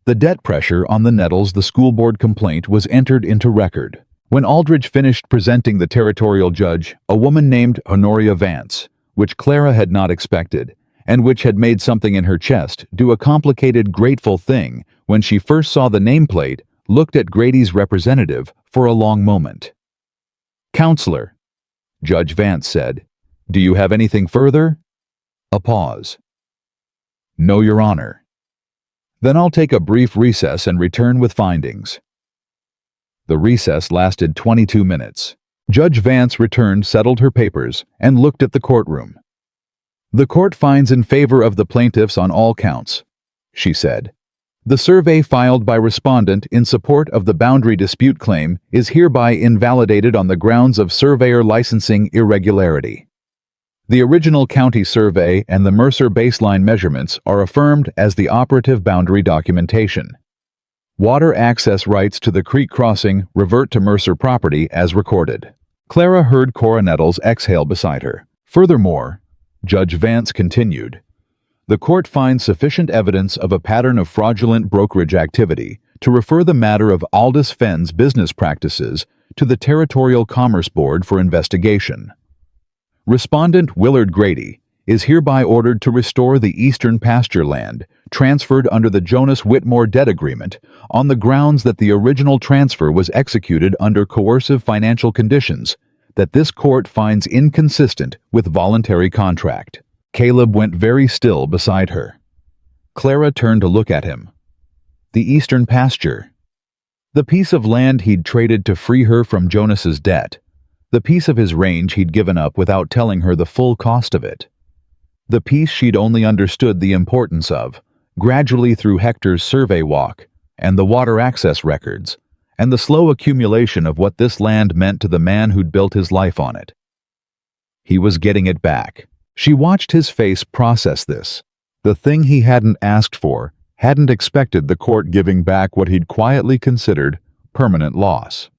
the debt pressure on the Nettles, the school board complaint was entered into record. When Aldridge finished presenting the territorial judge a woman named Honoria Vance, which Clara had not expected, and which had made something in her chest do a complicated, grateful thing when she first saw the nameplate, looked at Grady's representative for a long moment. Counselor, Judge Vance said, do you have anything further? A pause. No, Your Honor. Then I'll take a brief recess and return with findings. The recess lasted 22 minutes. Judge Vance returned, settled her papers, and looked at the courtroom. The court finds in favor of the plaintiffs on all counts, she said. The survey filed by respondent in support of the boundary dispute claim is hereby invalidated on the grounds of surveyor licensing irregularity. The original county survey and the Mercer baseline measurements are affirmed as the operative boundary documentation. Water access rights to the creek crossing revert to Mercer property as recorded. Clara heard Cora Nettles exhale beside her. Furthermore, Judge Vance continued, the court finds sufficient evidence of a pattern of fraudulent brokerage activity to refer the matter of Aldous Fenn's business practices to the Territorial Commerce Board for investigation. Respondent Willard Grady, is hereby ordered to restore the eastern pasture land, transferred under the Jonas Whitmore debt agreement, on the grounds that the original transfer was executed under coercive financial conditions, that this court finds inconsistent with voluntary contract. Caleb went very still beside her. Clara turned to look at him. The eastern pasture. The piece of land he'd traded to free her from Jonas's debt. The piece of his range he'd given up without telling her the full cost of it. The piece she'd only understood the importance of, gradually through Hector's survey walk, and the water access records, and the slow accumulation of what this land meant to the man who'd built his life on it. He was getting it back. She watched his face process this. The thing he hadn't asked for, hadn't expected the court giving back what he'd quietly considered permanent loss.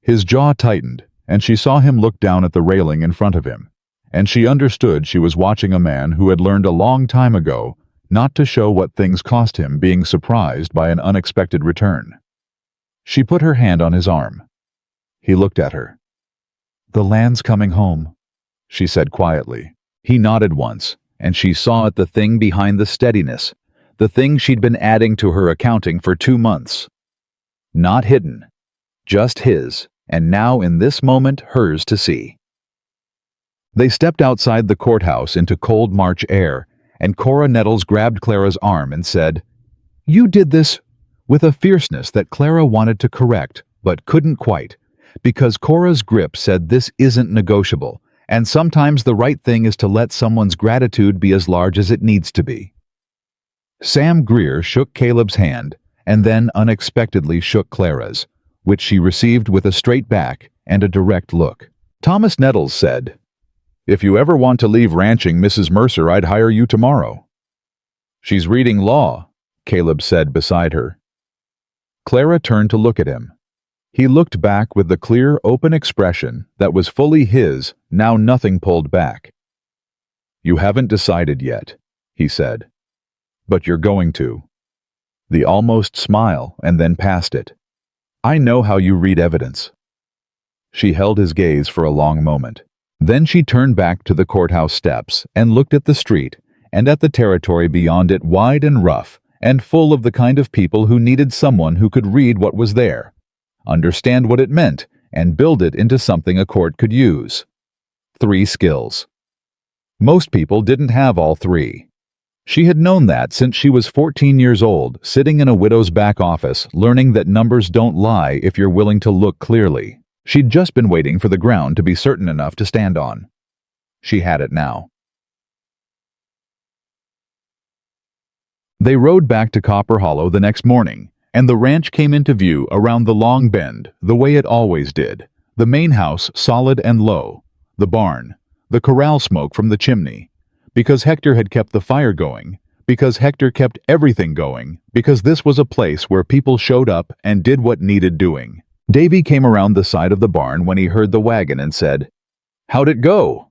His jaw tightened, and she saw him look down at the railing in front of him, and she understood she was watching a man who had learned a long time ago not to show what things cost him being surprised by an unexpected return. She put her hand on his arm. He looked at her. "The land's coming home," she said quietly. He nodded once, and she saw it the thing behind the steadiness, the thing she'd been adding to her accounting for 2 months. Not hidden, just his, and now in this moment hers to see. They stepped outside the courthouse into cold March air, and Cora Nettles grabbed Clara's arm and said, "You did this," with a fierceness that Clara wanted to correct, but couldn't quite, because Cora's grip said this isn't negotiable, and sometimes the right thing is to let someone's gratitude be as large as it needs to be. Sam Greer shook Caleb's hand, and then unexpectedly shook Clara's, which she received with a straight back and a direct look. Thomas Nettles said, "If you ever want to leave ranching, Mrs. Mercer, I'd hire you tomorrow." "She's reading law," Caleb said beside her. Clara turned to look at him. He looked back with the clear, open expression that was fully his, now nothing pulled back. "You haven't decided yet," he said. "But you're going to." The almost smile and then past it. "I know how you read evidence." She held his gaze for a long moment. Then she turned back to the courthouse steps and looked at the street and at the territory beyond it, wide and rough and full of the kind of people who needed someone who could read what was there, understand what it meant, and build it into something a court could use. 3 skills. Most people didn't have all 3. She had known that since she was 14 years old, sitting in a widow's back office, learning that numbers don't lie if you're willing to look clearly. She'd just been waiting for the ground to be certain enough to stand on. She had it now. They rode back to Copper Hollow the next morning, and the ranch came into view around the long bend, the way it always did. The main house solid and low, the barn, the corral smoke from the chimney, because Hector had kept the fire going, because Hector kept everything going, because this was a place where people showed up and did what needed doing. Davy came around the side of the barn when he heard the wagon and said, "How'd it go?"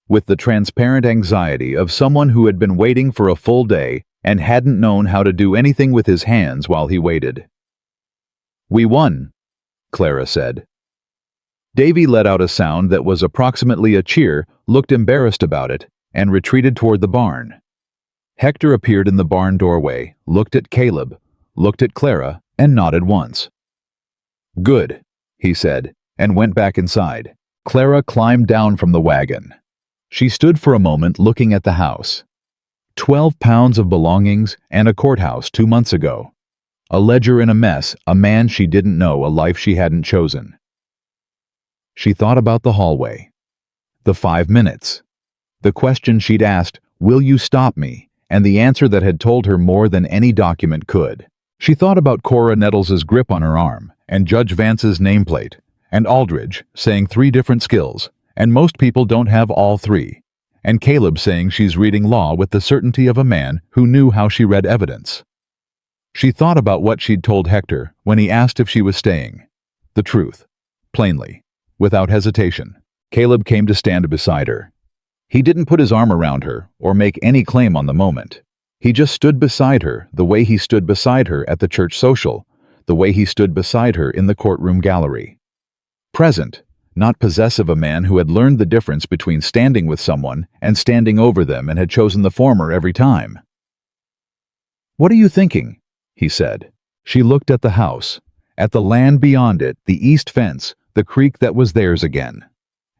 with the transparent anxiety of someone who had been waiting for a full day and hadn't known how to do anything with his hands while he waited. "We won," Clara said. Davy let out a sound that was approximately a cheer, looked embarrassed about it, and retreated toward the barn. Hector appeared in the barn doorway, looked at Caleb, looked at Clara, and nodded once. "Good," he said, and went back inside. Clara climbed down from the wagon. She stood for a moment looking at the house. 12 pounds of belongings and a courthouse 2 months ago. A ledger in a mess, a man she didn't know, a life she hadn't chosen. She thought about the hallway. The 5 minutes. The question she'd asked, "Will you stop me?" and the answer that had told her more than any document could. She thought about Cora Nettles's grip on her arm, and Judge Vance's nameplate, and Aldridge saying 3 different skills, and most people don't have all 3, and Caleb saying she's reading law with the certainty of a man who knew how she read evidence. She thought about what she'd told Hector when he asked if she was staying. The truth, plainly, without hesitation. Caleb came to stand beside her. He didn't put his arm around her or make any claim on the moment. He just stood beside her the way he stood beside her at the church social, the way he stood beside her in the courtroom gallery. Present, not possessive a man who had learned the difference between standing with someone and standing over them and had chosen the former every time. "What are you thinking?" he said. She looked at the house, at the land beyond it, the east fence, the creek that was theirs again.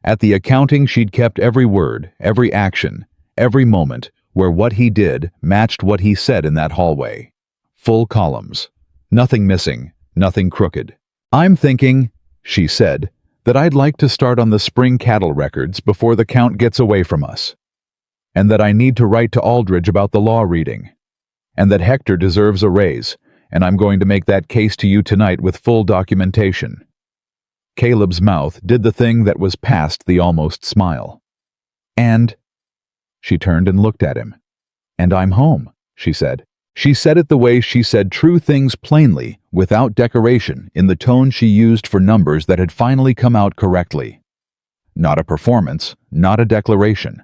At the accounting she'd kept every word, every action, every moment, where what he did matched what he said in that hallway. Full columns. Nothing missing, nothing crooked. "I'm thinking," she said, "that I'd like to start on the spring cattle records before the count gets away from us. And that I need to write to Aldridge about the law reading. And that Hector deserves a raise, and I'm going to make that case to you tonight with full documentation." Caleb's mouth did the thing that was past the almost smile. "And?" She turned and looked at him. "And I'm home," she said. She said it the way she said true things plainly, without decoration, in the tone she used for numbers that had finally come out correctly. Not a performance, not a declaration.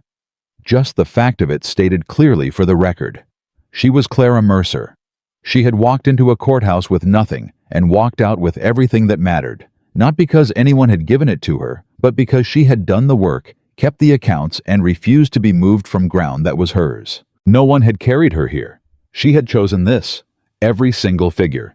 Just the fact of it stated clearly for the record. She was Clara Mercer. She had walked into a courthouse with nothing and walked out with everything that mattered, not because anyone had given it to her, but because she had done the work, kept the accounts, and refused to be moved from ground that was hers. No one had carried her here. She had chosen this. Every single figure,